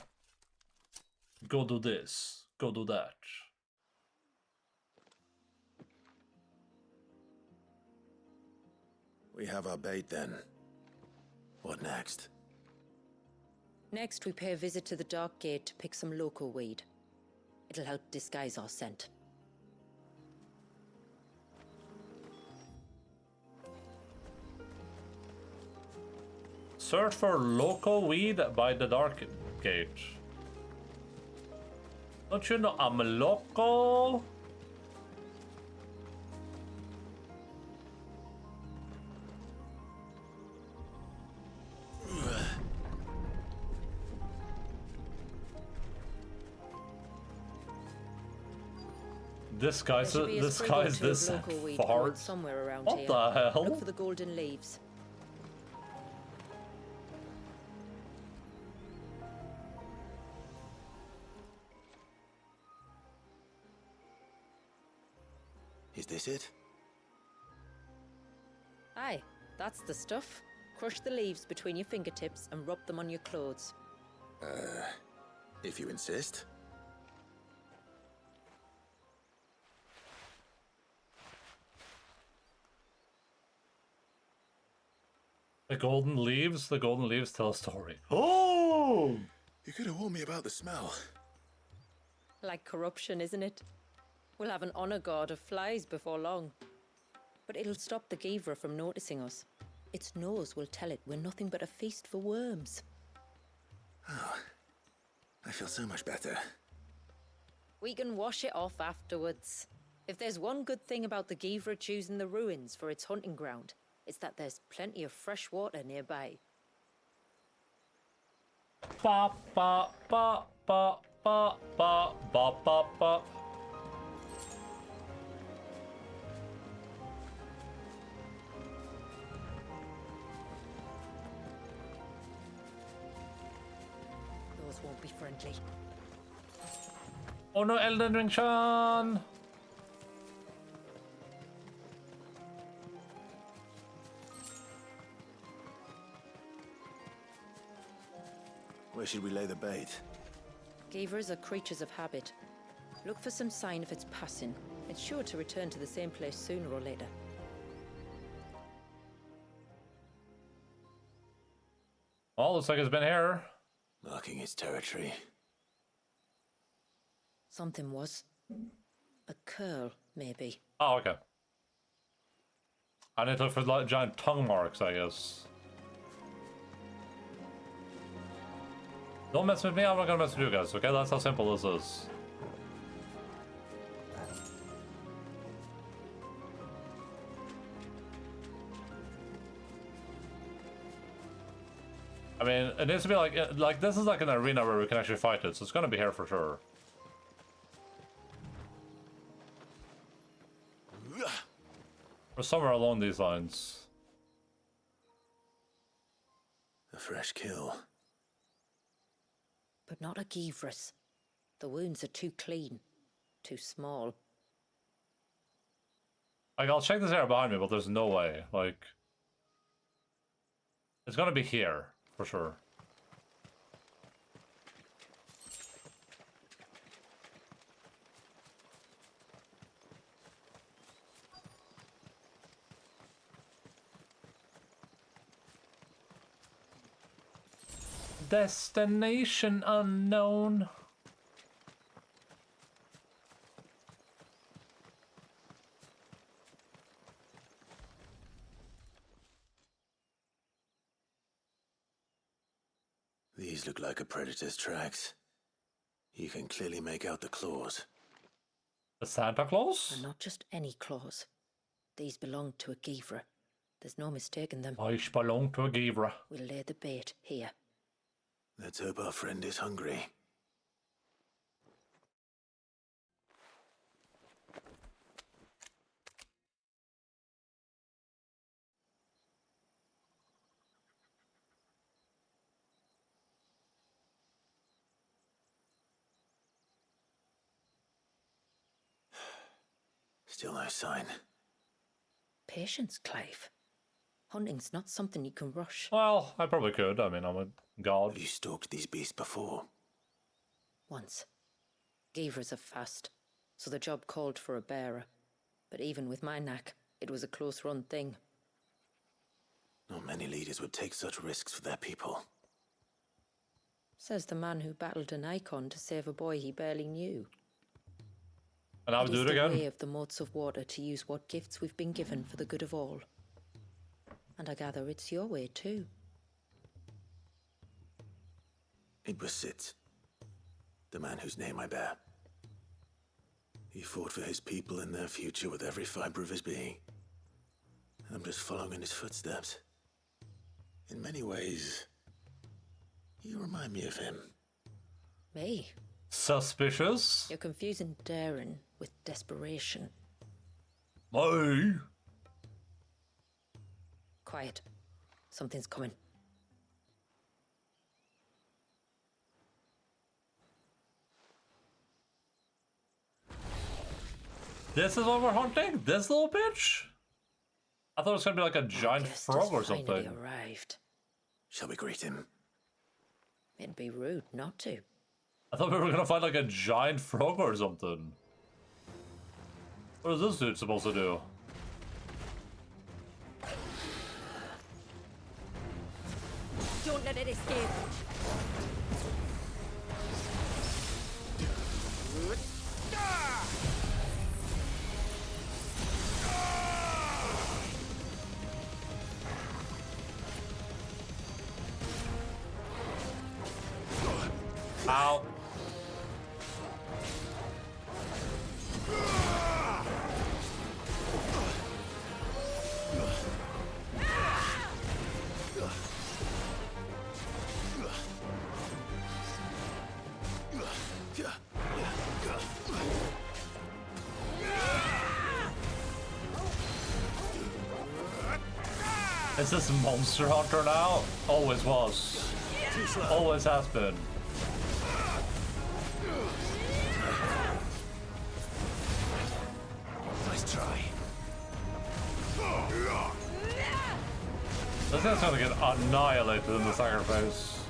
Speaker 1: Go do this. Go do that.
Speaker 2: We have our bait then. What next?
Speaker 3: Next, we pay a visit to the Dark Gate to pick some local weed. It'll help disguise our scent.
Speaker 1: Search for local weed by the Dark Gate. Don't you know I'm a local? This guy's this far.
Speaker 3: Somewhere around
Speaker 1: What
Speaker 3: here.
Speaker 1: the hell?
Speaker 3: Look for the golden leaves.
Speaker 2: Is this it?
Speaker 3: Aye, that's the stuff. Crush the leaves between your fingertips and rub them on your clothes.
Speaker 2: If you insist.
Speaker 1: The golden leaves tell a story. Oh!
Speaker 2: You could have warned me about the smell.
Speaker 3: Like corruption, isn't it? We'll have an honor guard of flies before long. But it'll stop the Givra from noticing us. Its nose will tell it we're nothing but a feast for worms.
Speaker 2: Oh, I feel so much better.
Speaker 3: We can wash it off afterwards. If there's one good thing about the Givra choosing the ruins for its hunting ground, it's that there's plenty of fresh water nearby.
Speaker 1: Ba ba ba ba ba ba ba ba ba.
Speaker 3: Those won't be friendly.
Speaker 1: Oh no, Elden Ring Chan!
Speaker 2: Where should we lay the bait?
Speaker 3: Givras are creatures of habit. Look for some sign of its passing. It's sure to return to the same place sooner or later.
Speaker 1: Well, looks like it's been here.
Speaker 2: Marking its territory.
Speaker 3: Something was. A curl, maybe.
Speaker 1: Oh, okay. I need to look for like giant tongue marks, I guess. Don't mess with me, I'm not gonna mess with you guys, okay? That's how simple this is. I mean, it needs to be like this is like an arena where we can actually fight it, so it's gonna be here for sure. Or somewhere along these lines.
Speaker 2: A fresh kill.
Speaker 3: But not a Givras. The wounds are too clean. Too small.
Speaker 1: Like, I'll check this area behind me, but there's no way. Like, it's gonna be here, for sure. Destination unknown.
Speaker 2: These look like a predator's tracks. You can clearly make out the claws.
Speaker 1: The Santa Claus?
Speaker 3: And not just any claws. These belong to a Givra. There's no mistaking them.
Speaker 1: I belong to a Givra.
Speaker 3: We'll lay the bait here.
Speaker 2: Let's hope our friend is hungry. Still no sign.
Speaker 3: Patience, Clive. Hunting's not something you can rush.
Speaker 1: Well, I probably could. I mean, I'm a god.
Speaker 2: Have you stalked these beasts before?
Speaker 3: Once. Geevers are fast, so the job called for a bearer. But even with my knack, it was a close-run thing.
Speaker 2: Not many leaders would take such risks for their people.
Speaker 3: Says the man who battled an icon to save a boy he barely knew.
Speaker 1: And I'll do it again.
Speaker 3: It is the way of the moats of water to use what gifts we've been given for the good of all. And I gather it's your way too.
Speaker 2: It was Sid, the man whose name I bear. He fought for his people and their future with every fiber of his being. And I'm just following in his footsteps. In many ways, you remind me of him.
Speaker 3: Me?
Speaker 1: Suspicious?
Speaker 3: You're confusing daring with desperation.
Speaker 1: Me?
Speaker 3: Quiet. Something's coming.
Speaker 1: This is what we're hunting? This little bitch? I thought it was gonna be like a giant frog or something.
Speaker 3: Arrived.
Speaker 2: Shall we greet him?
Speaker 3: It'd be rude not to.
Speaker 1: I thought we were gonna find like a giant frog or something. What is this dude supposed to do?
Speaker 3: Don't let it escape.
Speaker 1: Ow. Is this Monster Hunter now? Always was. Always has been.
Speaker 2: Nice try.
Speaker 1: This guy's gonna get annihilated in the sacrifice.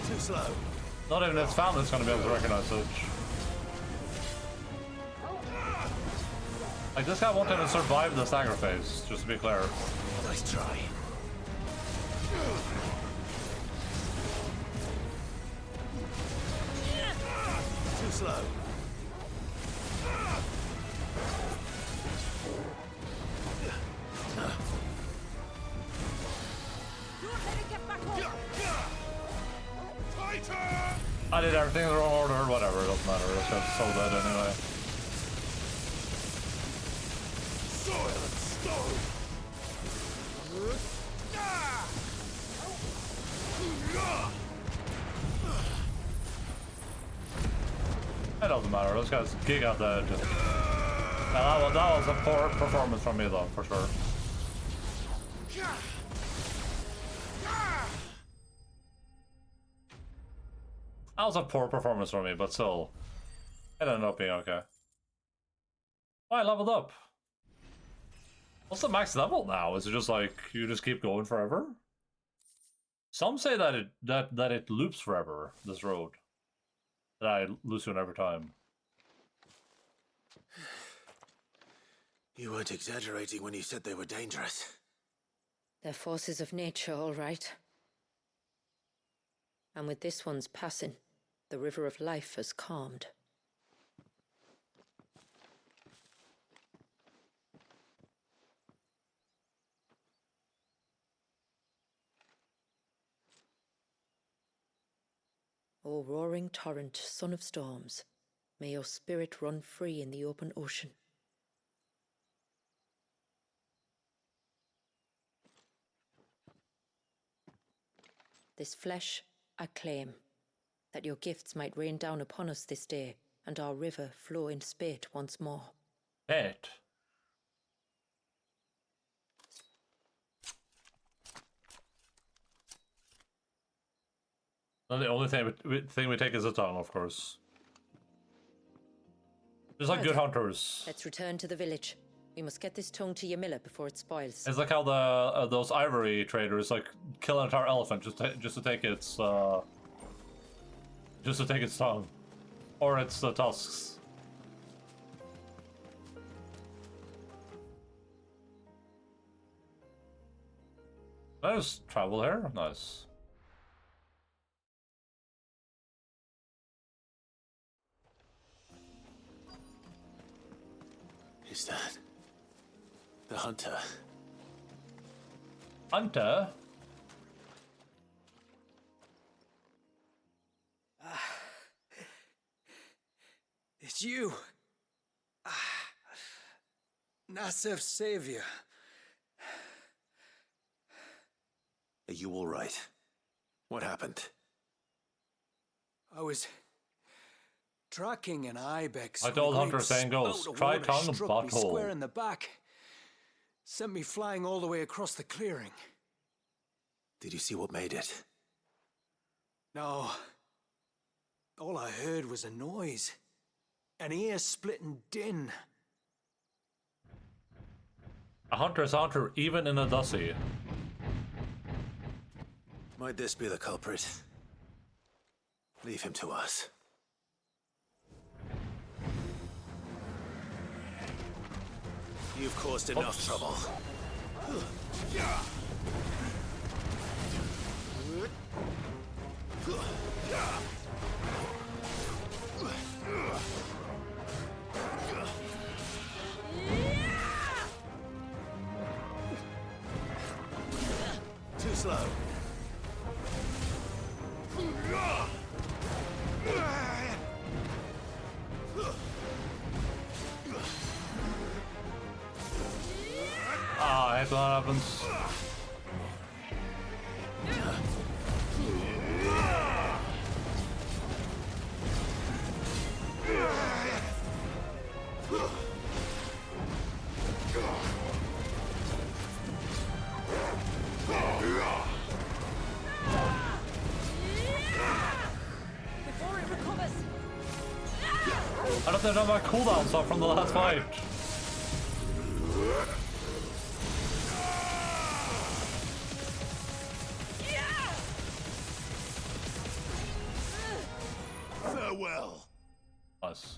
Speaker 2: Too slow.
Speaker 1: Not even his family's gonna be able to recognize it. Like, this guy won't even survive the sacrifice, just to be clear.
Speaker 2: Nice try. Too slow.
Speaker 1: I did everything in the wrong order, whatever, it doesn't matter, this guy's so dead anyway.
Speaker 2: Soil and stone.
Speaker 1: It doesn't matter, this guy's giga dead. Now, that was a poor performance from me though, for sure. That was a poor performance from me, but still, it ended up being okay. Oh, I leveled up. What's the max level now? Is it just like you just keep going forever? Some say that it loops forever. This road that I lose to every time.
Speaker 2: You weren't exaggerating when you said they were dangerous.
Speaker 3: They're forces of nature, all right. And with this one's passing, the river of life has calmed. O roaring torrent, son of storms, may your spirit run free in the open ocean. This flesh I claim, that your gifts might rain down upon us this day, and our river flow in spate once more.
Speaker 1: Spate? Well, the only thing we take is a tongue, of course. Just like good hunters.
Speaker 3: Let's return to the village. We must get this tongue to Yamila before it spoils.
Speaker 1: It's like how the those ivory traders like kill an entire elephant just to take its tongue or its tusks. There's travel here. Nice.
Speaker 2: Is that the hunter?
Speaker 1: Hunter?
Speaker 11: It's you. Nasef's savior.
Speaker 2: Are you all right? What happened?
Speaker 11: I was tracking an ibex.
Speaker 1: Like the old hunter saying goes, try tongue,
Speaker 11: struck me square
Speaker 1: butthole.
Speaker 11: in the back. Sent me flying all the way across the clearing.
Speaker 2: Did you see what made it?
Speaker 11: No. All I heard was a noise. An ear-splitting din.
Speaker 1: A hunter's hunter, even in a dussy.
Speaker 2: Might this be the culprit? Leave him to us. You've caused enough trouble. Too slow.
Speaker 1: Ah, I hate when that happens.
Speaker 6: Before it recovers.
Speaker 1: I don't know my cooldowns are from the last fight.
Speaker 2: Farewell.
Speaker 1: Nice.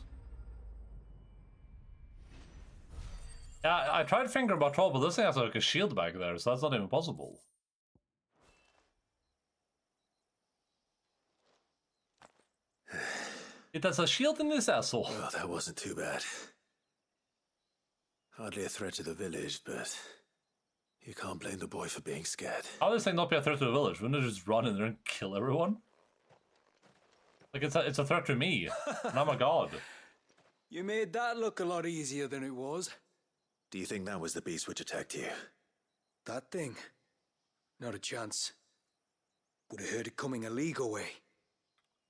Speaker 1: Yeah, I tried finger control, but this thing has like a shield back there, so that's not even possible. It has a shield in this asshole.
Speaker 2: Well, that wasn't too bad. Hardly a threat to the village, but you can't blame the boy for being scared.
Speaker 1: How does this thing not be a threat to the village? Wouldn't it just run in there and kill everyone? Like it's a threat to me, and I'm a god.
Speaker 11: You made that look a lot easier than it was.
Speaker 2: Do you think that was the beast which attacked you?
Speaker 11: That thing? Not a chance. Would have heard it coming a league away.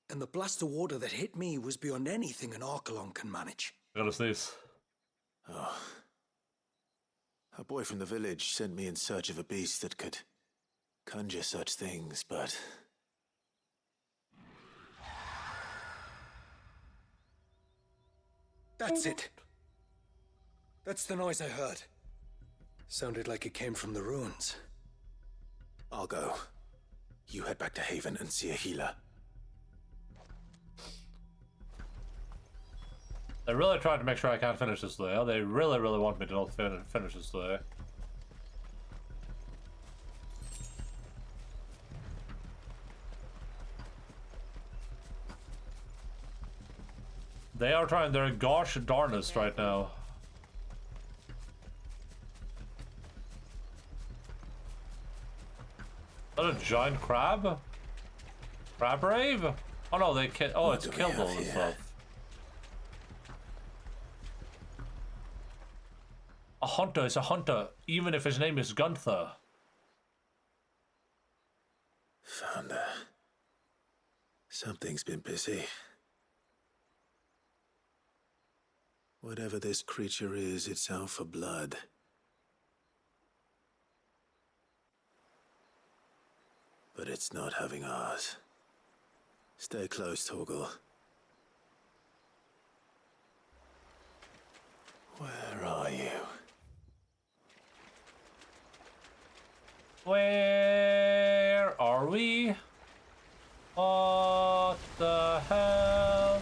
Speaker 11: And the blast of water that hit me was beyond anything an Archelon can manage.
Speaker 1: I gotta sneeze.
Speaker 2: Oh. A boy from the village sent me in search of a beast that could conjure such things, but...
Speaker 11: That's it. That's the noise I heard. Sounded like it came from the ruins.
Speaker 2: I'll go. You head back to Haven and see a healer.
Speaker 1: They really tried to make sure I can't finish this today. They really, really want me to not finish this today. They are trying their gosh darnest right now. Is that a giant crab? Crab rave? Oh no, they killed. Oh, it's killed all this stuff. A hunter is a hunter, even if his name is Gunther.
Speaker 2: Found her. Something's been busy. Whatever this creature is, it's out for blood. But it's not having ours. Stay close, Torgal. you.
Speaker 1: Where are we? What the hell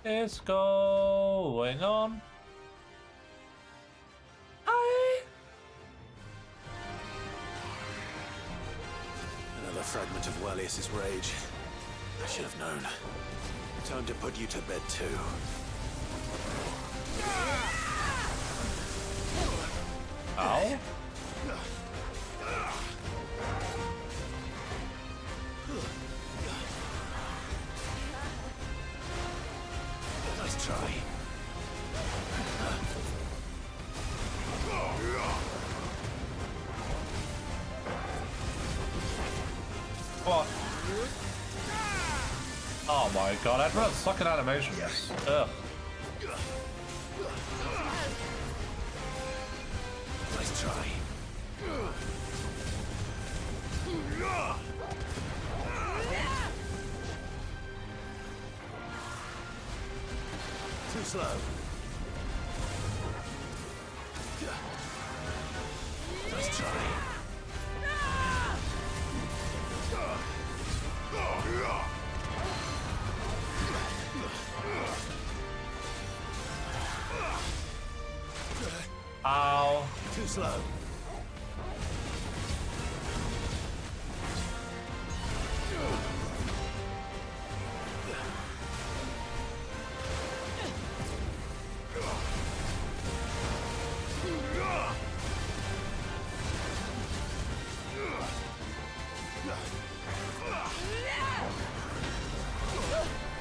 Speaker 1: is going on? Hi.
Speaker 2: Another fragment of Wallius's rage. I should have known. Time to put you to bed too.
Speaker 1: Ow.
Speaker 2: Nice try.
Speaker 1: What? Oh my god, I'd rather suck at animations. Ugh.
Speaker 2: Nice try. Too slow. Nice try.
Speaker 1: Ow.
Speaker 2: Too slow.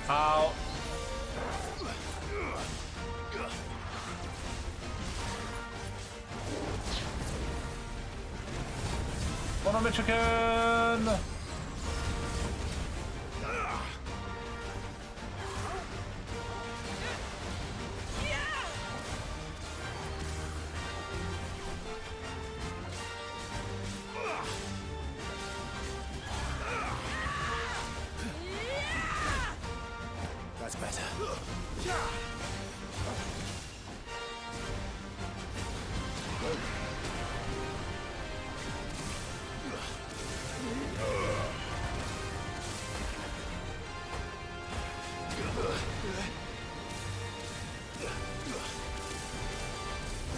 Speaker 1: Ow. One on Michigan.
Speaker 2: That's better.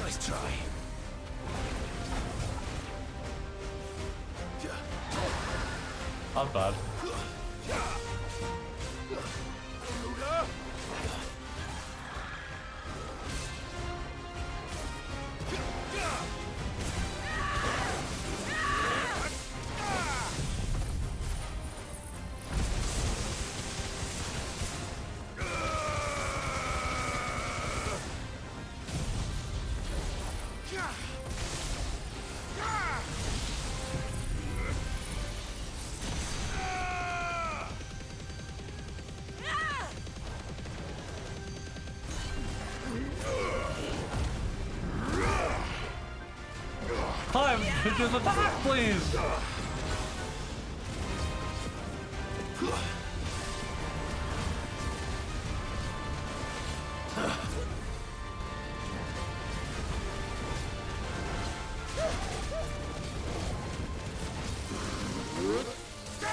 Speaker 2: Nice try.
Speaker 1: Not bad. Time to just attack, please!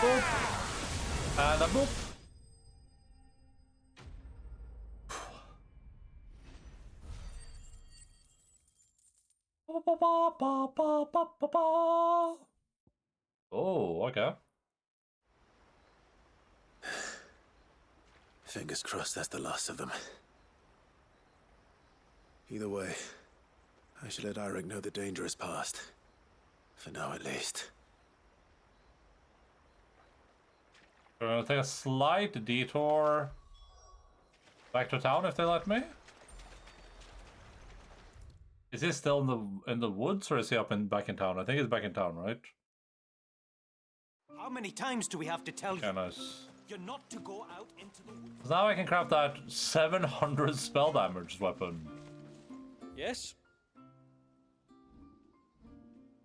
Speaker 1: Boop. And a boop. Oh, okay.
Speaker 2: Fingers crossed that's the last of them. Either way, I should let Eirik know the danger is past. For now, at least.
Speaker 1: We're gonna take a slight detour back to town if they let me. Is he still in the woods, or is he back in town? I think he's back in town, right?
Speaker 12: How many times do we have to tell you?
Speaker 1: Yeah, nice.
Speaker 12: You're not to go out into the woods.
Speaker 1: So now I can craft that 700 spell damage weapon.
Speaker 8: Yes?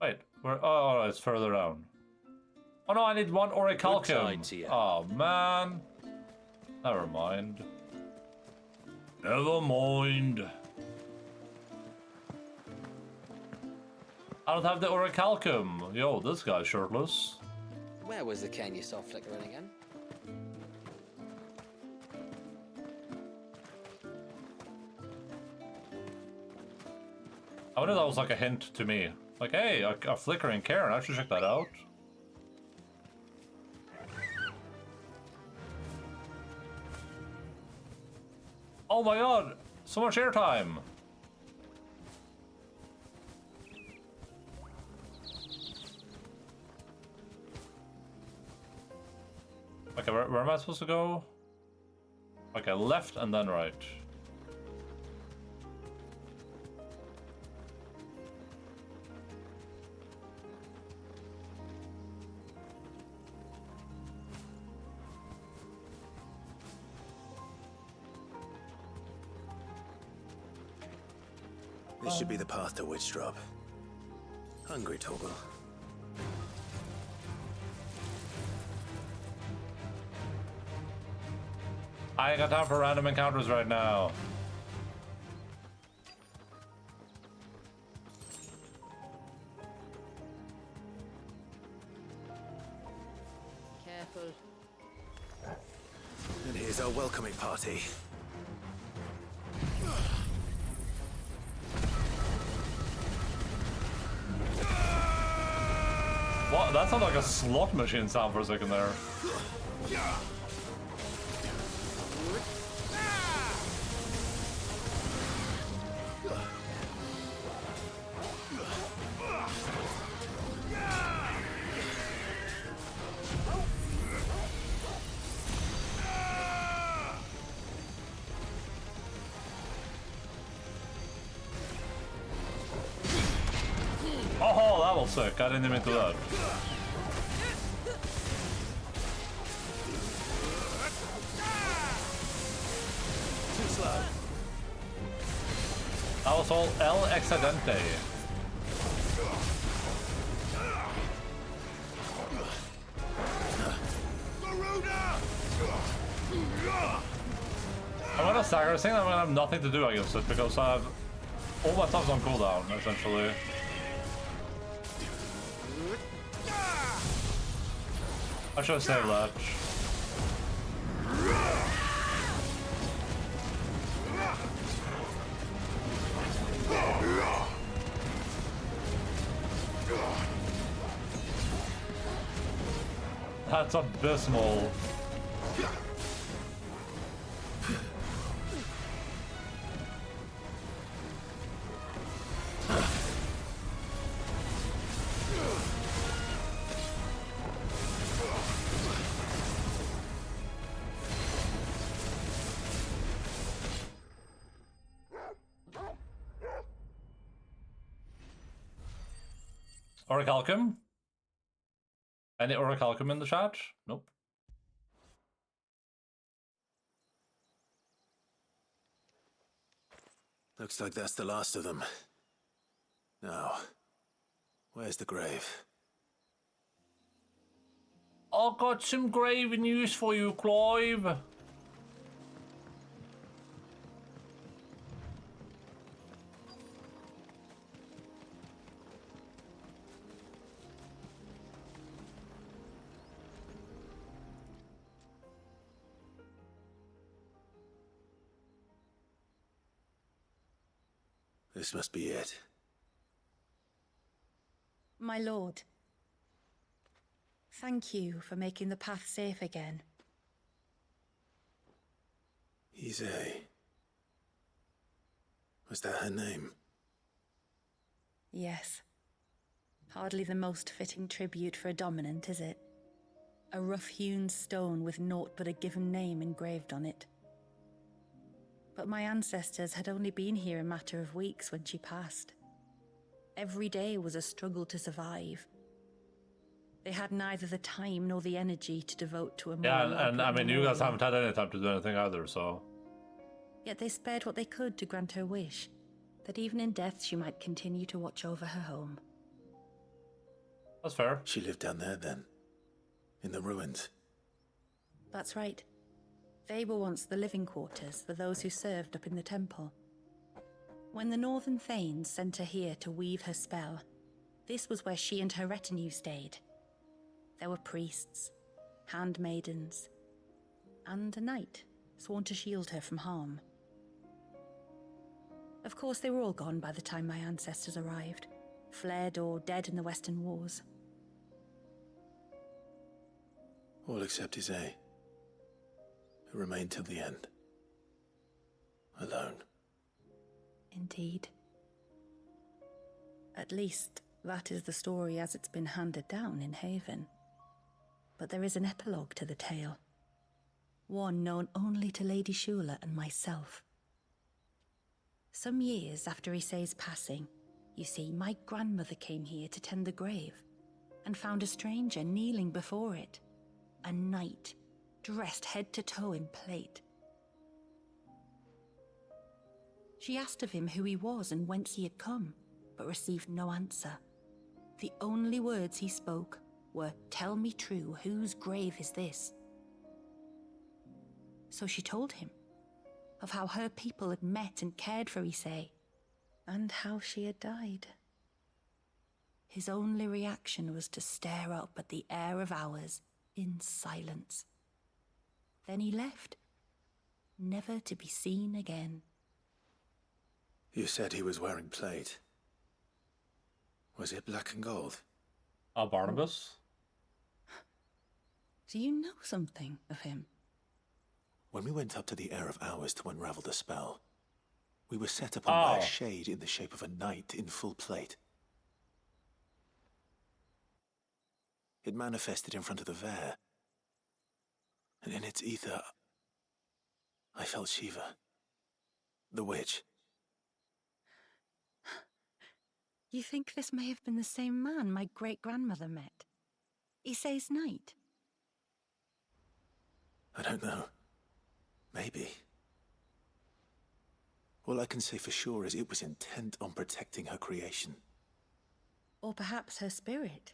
Speaker 1: Wait, where? Oh, it's further down. Oh no, I need one orichalcum.
Speaker 8: to you.
Speaker 1: Oh man. Never mind. Never mind. I don't have the orichalcum. Yo, this guy's shirtless.
Speaker 13: Where was the cane you saw flickering again?
Speaker 1: I wonder if that was like a hint to me. Like, hey, a flickering cairn. I should check that out. Oh my god, so much airtime. Okay, where am I supposed to go? Okay, left and then right.
Speaker 2: This should be the path to Witchdrop. Hungry, Toggle.
Speaker 1: I ain't got time for random encounters right now.
Speaker 3: Careful.
Speaker 2: And here's our welcoming party.
Speaker 1: What? That sounded like a slot machine sound for a second there. Oh, that was sick. I didn't even do that.
Speaker 2: Too slow.
Speaker 1: That was all El Excedente. I'm gonna stagger this thing. I'm gonna have nothing to do against it because I have all my stuff's on cooldown, essentially. I should have saved that. That's abysmal. Orichalcum? Any orichalcum in the chat? Nope.
Speaker 2: Looks like that's the last of them. Now, where's the grave?
Speaker 1: I've got some grave news for you, Clive.
Speaker 2: This must be it.
Speaker 7: My lord, thank you for making the path safe again.
Speaker 2: Ise. Was that her name?
Speaker 7: Yes. Hardly the most fitting tribute for a dominant, is it? A rough-hewn stone with naught but a given name engraved on it. But my ancestors had only been here a matter of weeks when she passed. Every day was a struggle to survive. They had neither the time nor the energy to devote to a more
Speaker 1: and I mean, you guys haven't had any time to do anything either, so...
Speaker 7: Yet they spared what they could to grant her wish, that even in death she might continue to watch over her home.
Speaker 1: That's fair.
Speaker 2: She lived down there then? In the ruins?
Speaker 7: That's right. They were once the living quarters for those who served up in the temple. When the Northern Thanes sent her here to weave her spell, this was where she and her retinue stayed. There were priests, handmaidens, and a knight sworn to shield her from harm. Of course, they were all gone by the time my ancestors arrived, fled or dead in the Western Wars.
Speaker 2: All except Isay, who remained till the end. Alone.
Speaker 7: Indeed. At least, that is the story as it's been handed down in Haven. But there is an epilogue to the tale. One known only to Lady Shula and myself. Some years after Isay's passing, you see, my grandmother came here to tend the grave and found a stranger kneeling before it. A knight, dressed head to toe in plate. She asked of him who he was and whence he had come, but received no answer. The only words he spoke were, "Tell me true, whose grave is this?" So she told him of how her people had met and cared for Isay, and how she had died. His only reaction was to stare up at the air of hours in silence. Then he left, never to be seen again.
Speaker 2: You said he was wearing plate. Was it black and gold?
Speaker 1: Barnabas?
Speaker 7: Do you know something of him?
Speaker 2: When we went up to the Air of Hours to unravel the spell, we were set upon by a shade in the shape of a knight in full plate. It manifested in front of the Vare, and in its ether, I felt Shiva, the witch.
Speaker 7: You think this may have been the same man my great-grandmother met? Isay's knight?
Speaker 2: I don't know. Maybe. All I can say for sure is it was intent on protecting her creation.
Speaker 7: Or perhaps her spirit.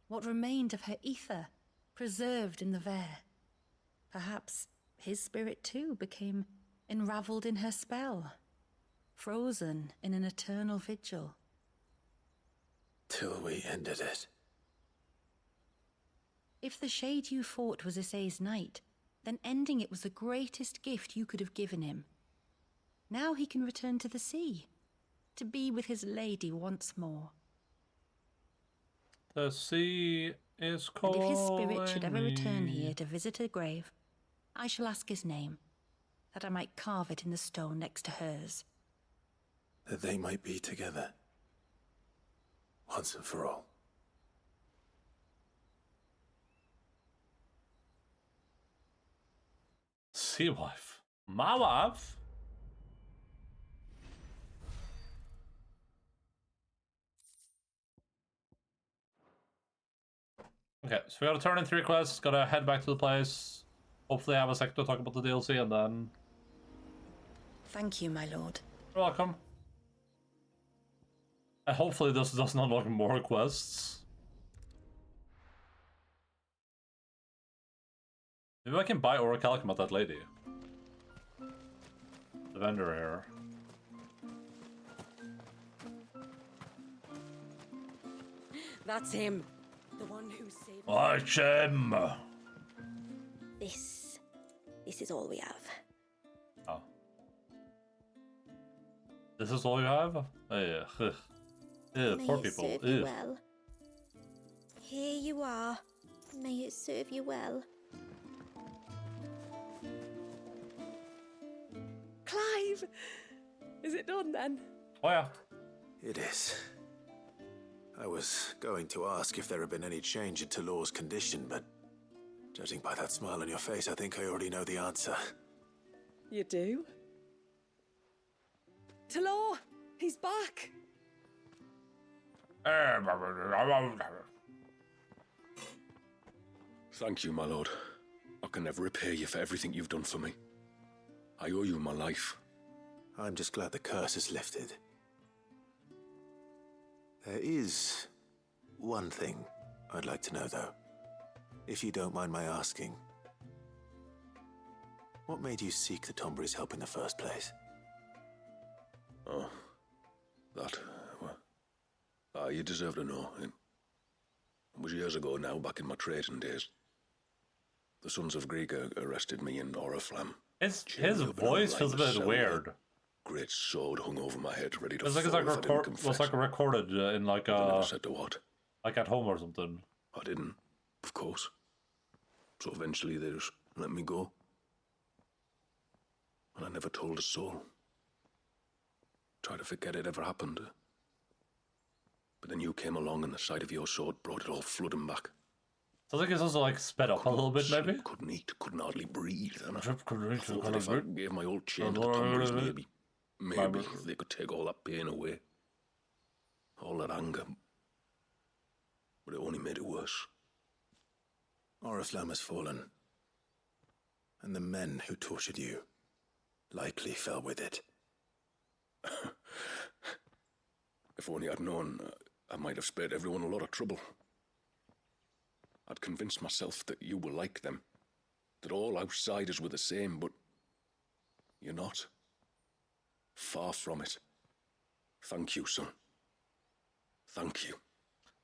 Speaker 7: What remained of her ether, preserved in the Vare. Perhaps his spirit too became enraveled in her spell, frozen in an eternal vigil.
Speaker 2: Till we ended it.
Speaker 7: If the shade you fought was Isay's knight, then ending it was the greatest gift you could have given him. Now he can return to the sea, to be with his lady once more.
Speaker 1: The sea is calling.
Speaker 7: And if his spirit should ever return here to visit her grave, I shall ask his name, that I might carve it in the stone next to hers.
Speaker 2: That they might be together. Once and for all.
Speaker 1: Sea wife. My wife? Okay, so we gotta turn in 3 quests, gotta head back to the place. Hopefully have a second to talk about the DLC and then...
Speaker 7: Thank you, my lord.
Speaker 1: You're welcome. And hopefully this doesn't unlock more quests. Maybe I can buy Orichalcum at that lady. The vendor here.
Speaker 9: That's him. The one who saved...
Speaker 1: Watch him!
Speaker 9: This is all we have.
Speaker 1: Oh. This is all you have? Yeah, poor people.
Speaker 14: Serve you well. Here you are. May it serve you well.
Speaker 9: Clive! Is it done then?
Speaker 1: Oh yeah.
Speaker 2: It is. I was going to ask if there had been any change in Talor's condition, but judging by that smile on your face, I think I already know the answer.
Speaker 9: You do? Talor! He's back!
Speaker 11: Thank you, my lord. I can never repay you for everything you've done for me. I owe you my life.
Speaker 2: I'm just glad the curse is lifted. There is one thing I'd like to know, though. If you don't mind my asking. What made you seek the Tombury's help in the first place?
Speaker 15: Oh, that. Well, you deserve to know. It was years ago now, back in my trading days. The Sons of Greek arrested me in Oriflamme.
Speaker 1: His voice feels a bit weird.
Speaker 15: Great sword hung over my head, ready to
Speaker 1: It's
Speaker 15: fall
Speaker 1: like
Speaker 15: if I didn't confess.
Speaker 1: was like recorded in like
Speaker 15: I never said to what.
Speaker 1: Like at home or something.
Speaker 15: I didn't, of course. So eventually they just let me go. And I never told a soul. Tried to forget it ever happened. But then you came along and the sight of your sword brought it all flooding back.
Speaker 1: So I think it's also like sped up a little bit, maybe?
Speaker 15: Couldn't eat, couldn't hardly breathe. And I
Speaker 1: thought
Speaker 15: that if I gave my old chain to the Tomburys, maybe they could take all that pain away. All that anger. But it only made it worse.
Speaker 2: Oriflamme has fallen. And the men who tortured you likely fell with it.
Speaker 15: If only I'd known, I might have spared everyone a lot of trouble. I'd convinced myself that you were like them, that all outsiders were the same, but you're not. Far from it. Thank you, son. Thank you.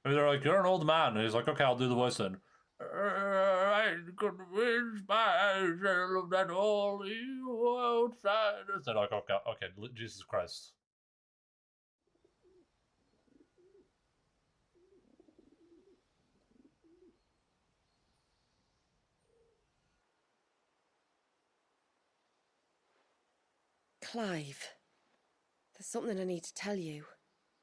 Speaker 1: I mean, they're like, you're an old man. And he's like, okay, I'll do the voice then. I convinced myself that all you outsiders. They're like, okay, Jesus Christ.
Speaker 9: Clive, there's something I need to tell you.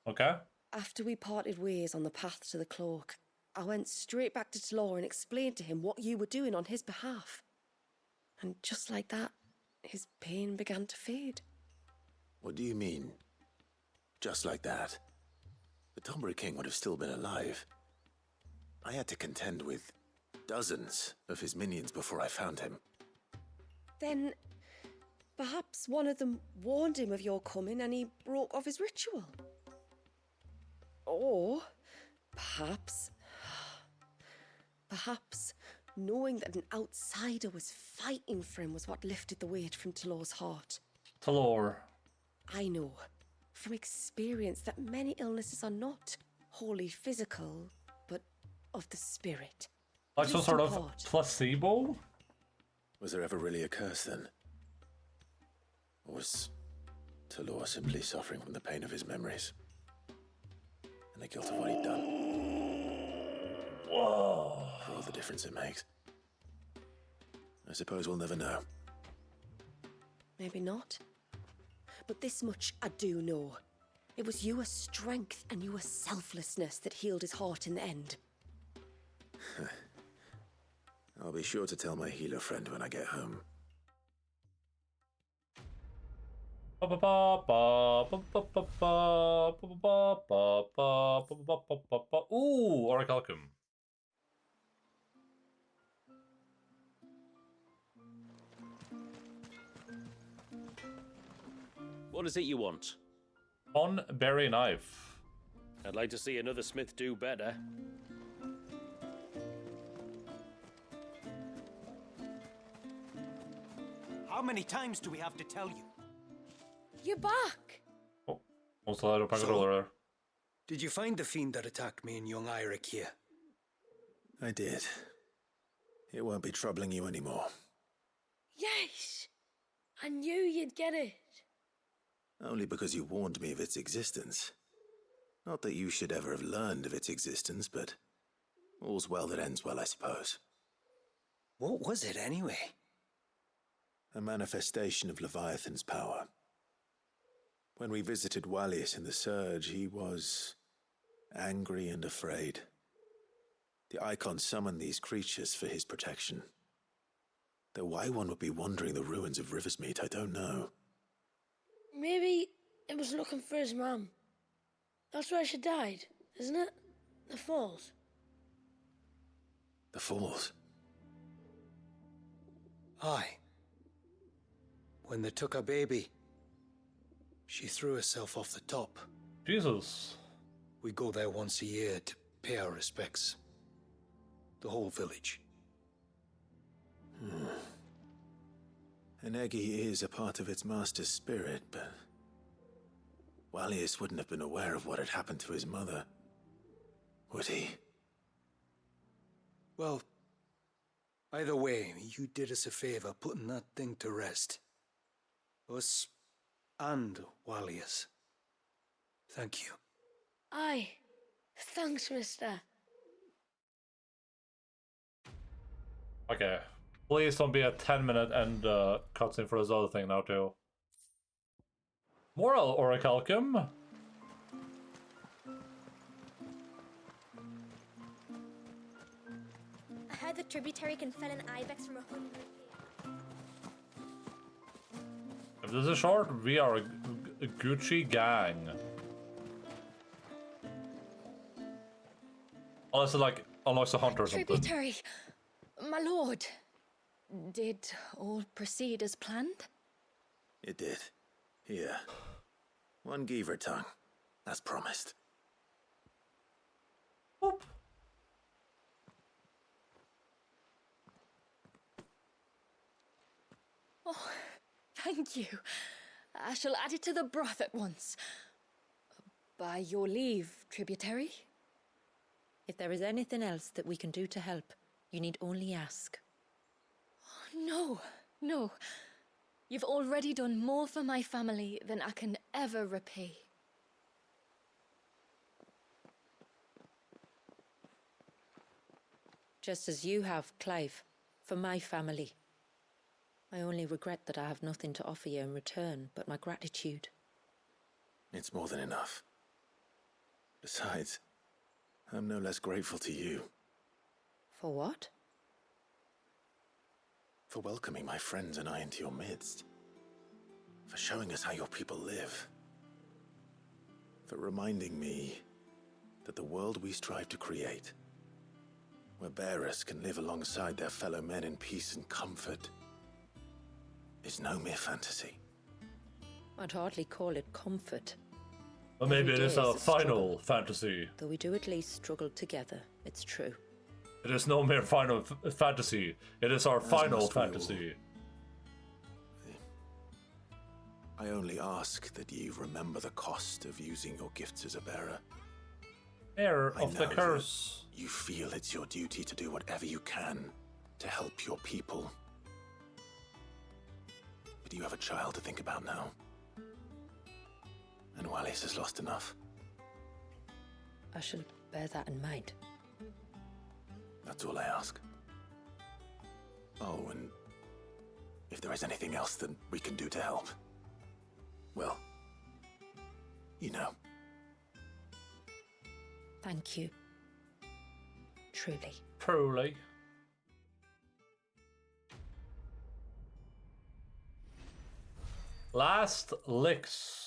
Speaker 1: Okay.
Speaker 9: After we parted ways on the path to the cloak, I went straight back to Talor and explained to him what you were doing on his behalf. And just like that, his pain began to fade.
Speaker 2: What do you mean? Just like that? The Tombury King would have still been alive. I had to contend with dozens of his minions before I found him.
Speaker 9: Then perhaps one of them warned him of your coming and he broke off his ritual. Or perhaps knowing that an outsider was fighting for him was what lifted the weight from Talor's heart.
Speaker 1: Talor.
Speaker 9: I know from experience that many illnesses are not wholly physical, but of the spirit.
Speaker 1: Like some sort of placebo?
Speaker 2: Was there ever really a curse then? Or was Talor simply suffering from the pain of his memories? And the guilt of what he'd done?
Speaker 1: Whoa.
Speaker 2: For all the difference it makes. I suppose we'll never know.
Speaker 9: Maybe not. But this much I do know. It was your strength and your selflessness that healed his heart in the end.
Speaker 2: I'll be sure to tell my healer friend when I get home.
Speaker 1: Ooh, Orichalcum.
Speaker 8: What is it you want?
Speaker 1: On berry knife.
Speaker 8: I'd like to see another smith do better.
Speaker 12: How many times do we have to tell you?
Speaker 9: You're back!
Speaker 1: Oh, also had a pagoda there.
Speaker 11: Did you find the fiend that attacked me and young Eirik here?
Speaker 2: I did. It won't be troubling you anymore.
Speaker 16: Yes! I knew you'd get it.
Speaker 2: Only because you warned me of its existence. Not that you should ever have learned of its existence, but all's well that ends well, I suppose.
Speaker 11: What was it, anyway?
Speaker 2: A manifestation of Leviathan's power. When we visited Wallius in the Surge, he was angry and afraid. The Icon summoned these creatures for his protection. Though why one would be wandering the ruins of Riversmeet, I don't know.
Speaker 16: Maybe it was looking for his mum. That's where she died, isn't it? The Falls.
Speaker 2: The Falls?
Speaker 11: Aye. When they took her baby, she threw herself off the top.
Speaker 1: Jesus.
Speaker 11: We go there once a year to pay our respects. The whole village.
Speaker 2: An Eggy is a part of its master's spirit, but Wallius wouldn't have been aware of what had happened to his mother, would he?
Speaker 11: Well, either way, you did us a favor putting that thing to rest. Us and Wallius. Thank you.
Speaker 16: Aye. Thanks, mister.
Speaker 1: Okay. Please don't be a 10-minute end cutscene for this other thing now, too. Moral Orichalcum.
Speaker 14: I heard the tributary can fell an ibex from 100 feet.
Speaker 1: If this is short, we are a Gucci gang. Unless it's like unlocks a hunter or something.
Speaker 6: Tributary, my lord. Did all proceed as planned?
Speaker 2: It did. Here. One Geaver tongue. As promised.
Speaker 1: Oop.
Speaker 6: Oh, thank you. I shall add it to the broth at once. By your leave, tributary.
Speaker 3: If there is anything else that we can do to help, you need only ask.
Speaker 6: No, no. You've already done more for my family than I can ever repay.
Speaker 3: Just as you have, Clive, for my family. I only regret that I have nothing to offer you in return but my gratitude.
Speaker 2: It's more than enough. Besides, I'm no less grateful to you.
Speaker 3: For what?
Speaker 2: For welcoming my friends and I into your midst. For showing us how your people live. For reminding me that the world we strive to create, where bearers can live alongside their fellow men in peace and comfort, is no mere fantasy.
Speaker 3: I'd hardly call it comfort.
Speaker 1: Or maybe it
Speaker 3: Every
Speaker 1: is
Speaker 3: day
Speaker 1: a
Speaker 3: is
Speaker 1: final
Speaker 3: struggle.
Speaker 1: fantasy.
Speaker 3: Though we do at least struggle together, it's true.
Speaker 1: It is no mere final fantasy. It is our
Speaker 2: As
Speaker 1: final
Speaker 2: must we all.
Speaker 1: fantasy.
Speaker 2: I only ask that you remember the cost of using your gifts as a bearer.
Speaker 1: Heir
Speaker 2: I
Speaker 1: of the
Speaker 2: know
Speaker 1: curse.
Speaker 2: that you feel it's your duty to do whatever you can to help your people. But you have a child to think about now. And Wallius has lost enough.
Speaker 3: I shall bear that in mind.
Speaker 2: That's all I ask. Oh, and if there is anything else that we can do to help, well, you know.
Speaker 3: Thank you. Truly.
Speaker 1: Truly. Last licks.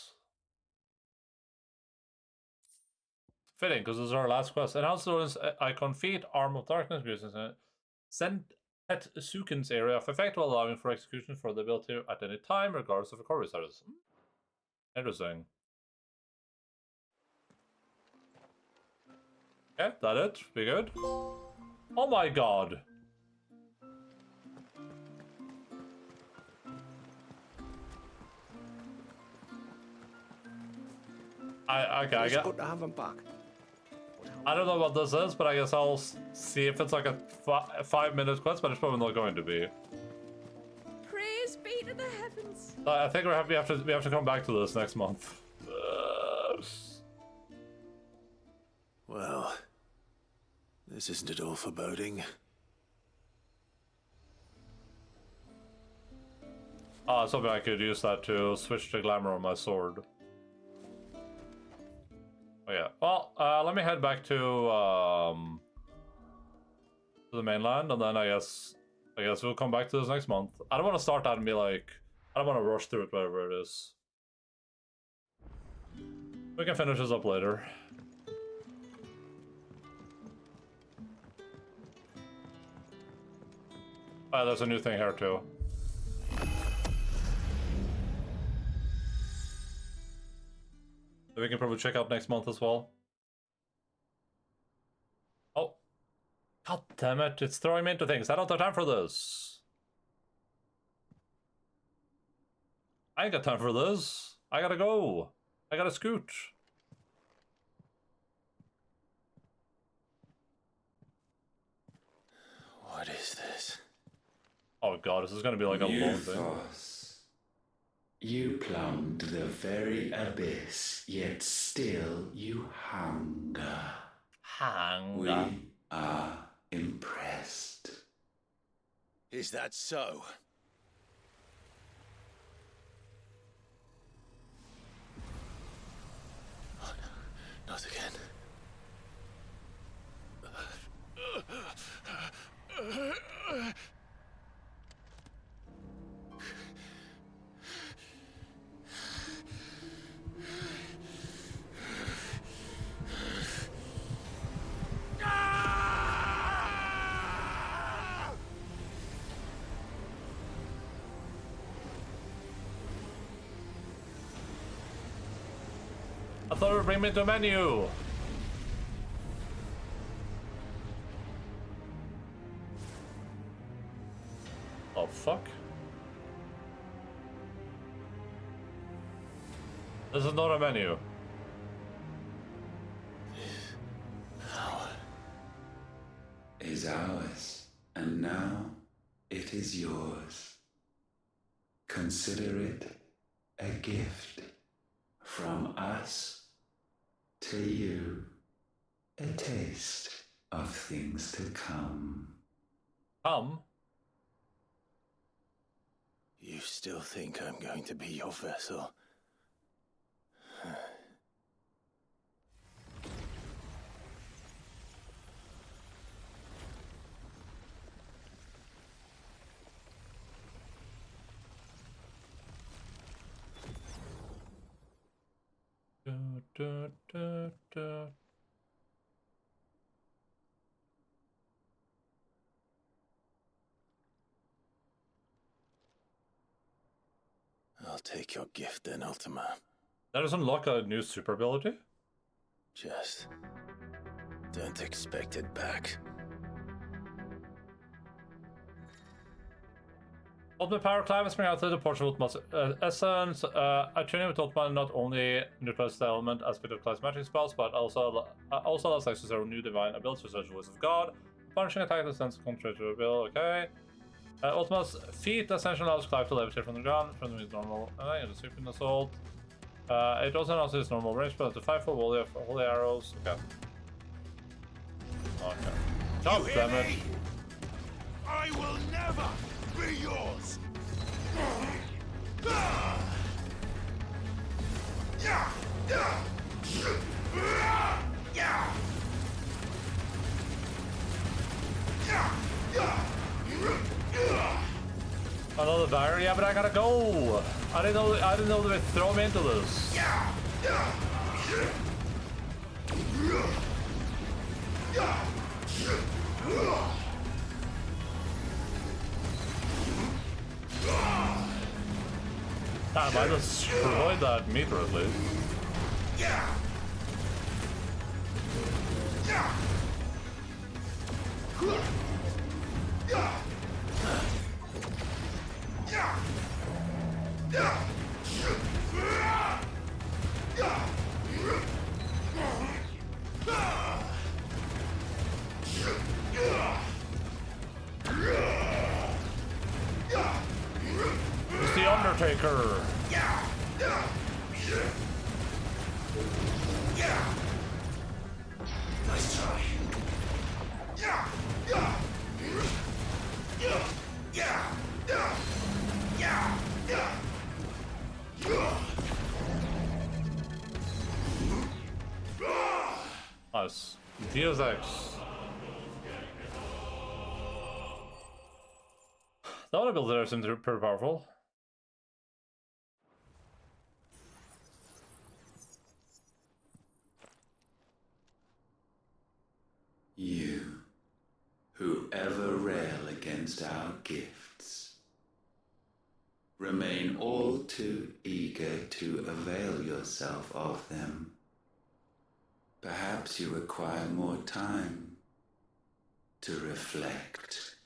Speaker 1: Fitting, because this is our last quest. And also is I confeed Arm of Darkness business. Send at Sukin's area of effect while allowing for execution for the ability at any time, regardless of recovery status. Interesting. Okay, that it? Be good? Oh my god! I
Speaker 10: It's
Speaker 1: get.
Speaker 10: good to have him back.
Speaker 1: I don't know what this is, but I guess I'll see if it's like a 5-minute quest, but it's probably not going to be.
Speaker 17: Praise be to the heavens.
Speaker 1: I think we have to come back to this next month.
Speaker 2: Well, this isn't at all foreboding.
Speaker 1: Something I could use that to switch to glamour on my sword. Oh yeah. Well, let me head back to the mainland, and then I guess we'll come back to this next month. I don't want to start that and be like, I don't want to rush through it, whatever it is. We can finish this up later. Oh, there's a new thing here too. We can probably check out next month as well. Oh. God damn it, it's throwing me into things. I don't have time for this. I ain't got time for this. I gotta go. I gotta scoot.
Speaker 2: What is this?
Speaker 1: Oh god, this is gonna be like a long thing.
Speaker 18: Euthos, you plumbed the very abyss, yet still you hunger.
Speaker 1: Hunger.
Speaker 18: We are impressed.
Speaker 2: Is that so? Oh, no. Not again.
Speaker 1: I thought it would bring me to a menu. Oh fuck. This is not a menu.
Speaker 18: Power is ours, and now it is yours. Consider it a gift from us to you, a taste of things to come.
Speaker 2: You still think I'm going to be your vessel? I'll take your gift then, Ultima.
Speaker 1: That doesn't unlock a new super ability?
Speaker 2: Just don't expect it back.
Speaker 1: Ultimate power climb spring out to the portion of Ultima's essence. Attuning with Ultima not only neutralizes the element aspect of class magic spells, but also allows access to several new divine abilities such as Voice of God, punishing attack that stands contrary to will. Okay. Ultima's feat essentially allows Clive to levitate from the ground, from his normal in the Super Assault. It also allows his normal range spell to 5 full holy arrows. Okay. Okay. God damn it.
Speaker 19: I will never be yours!
Speaker 1: Another barrier, yeah, but I gotta go. I didn't know they would throw me into this. Damn, I destroyed that meter at least. It's the Undertaker.
Speaker 18: Nice try.
Speaker 1: Nice. Deus Ex. The other ability there seems pretty powerful.
Speaker 18: You, who ever rail against our gifts, remain all too eager to avail yourself of them. Perhaps you require more time to reflect.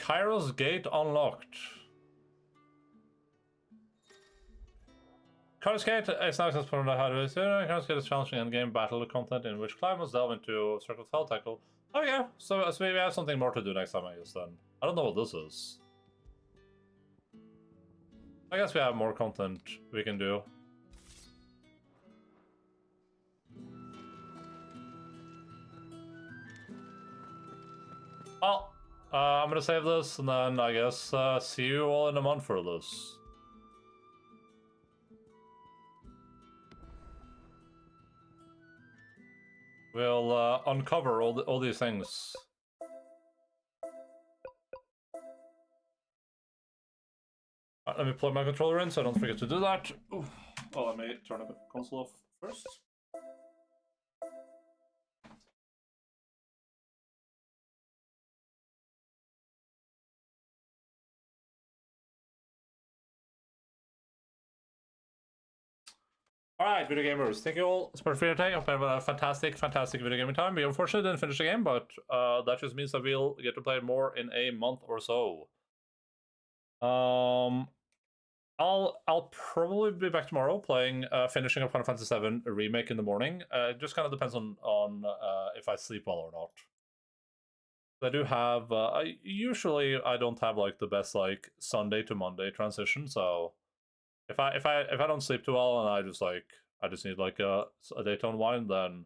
Speaker 1: Kairos Gate unlocked. Kairos Gate is now accessible on the hardware. Kairos Gate is challenging endgame battle content in which Clive must delve into Circle Fell Tackle. Oh yeah, so maybe I have something more to do next time, I guess, then. I don't know what this is. I guess we have more content we can do. Well, I'm gonna save this, and then I guess see you all in a month for this. We'll uncover all these things. Let me plug my controller in so I don't forget to do that. Oof. Oh, let me turn the console off first. Alright, video gamers, thank you all so much for your time. I hope you have a fantastic video gaming time. We unfortunately didn't finish the game, but that just means that we'll get to play it more in a month or so. I'll probably be back tomorrow playing, finishing up Final Fantasy VII Remake in the morning. It just kind of depends on if I sleep well or not. I do have, usually I don't have like the best like Sunday to Monday transition, so if I don't sleep too well and I just need like a day to unwind, then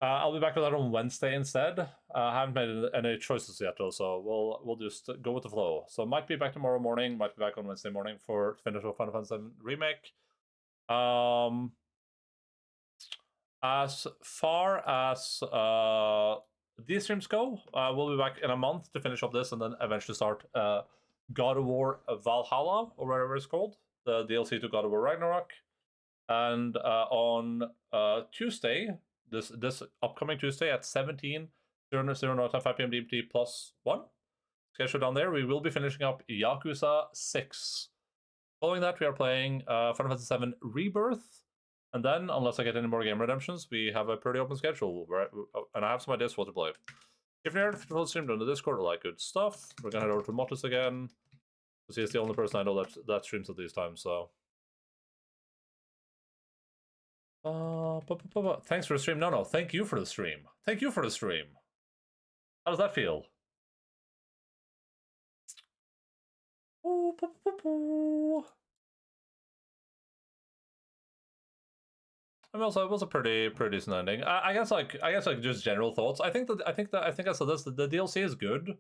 Speaker 1: I'll be back with that on Wednesday instead. I haven't made any choices yet though, so we'll just go with the flow. So might be back tomorrow morning, might be back on Wednesday morning to finish off Final Fantasy VII Remake. As far as these streams go, we'll be back in a month to finish up this and then eventually start God of War Valhalla, or whatever it's called, the DLC to God of War Ragnarok. And on Tuesday, this upcoming Tuesday at 17:00 5 p.m. DMT +1, schedule down there, we will be finishing up Yakuza 6. Following that, we are playing Final Fantasy VII Rebirth. And then, unless I get any more game redemptions, we have a pretty open schedule, and I have some ideas for what to play. If you're here for the stream on the Discord, like good stuff. We're gonna head over to Motus again, because he's the only person I know that streams at these times, so. Thanks for the stream. No, thank you for the stream. Thank you for the stream. How does that feel? I mean, also, it was a pretty decent ending. I guess like just general thoughts. I think I said this. The DLC is good.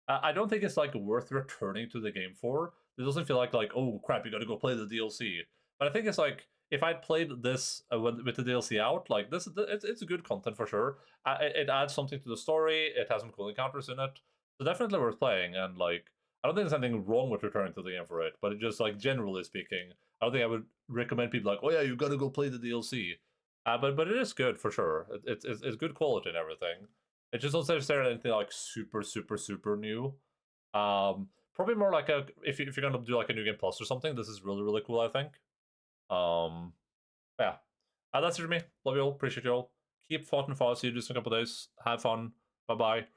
Speaker 1: I don't think it's like worth returning to the game for. It doesn't feel like oh crap, you got to go play the DLC. But I think it's like if I'd played this with the DLC out, like this, it's good content for sure. It adds something to the story. It has some cool encounters in it. So definitely worth playing. And like, I don't think there's anything wrong with returning to the game for it. But it just like generally speaking, I don't think I would recommend people like, oh yeah, you got to go play the DLC. But it is good for sure. It's good quality and everything. It just doesn't necessarily anything like super new. Probably more like if you're gonna do like a New Game Plus or something, this is really cool, I think. Yeah. That's it for me. Love you all. Appreciate you all. Keep fighting fast. See you just in a couple days. Have fun. Bye bye.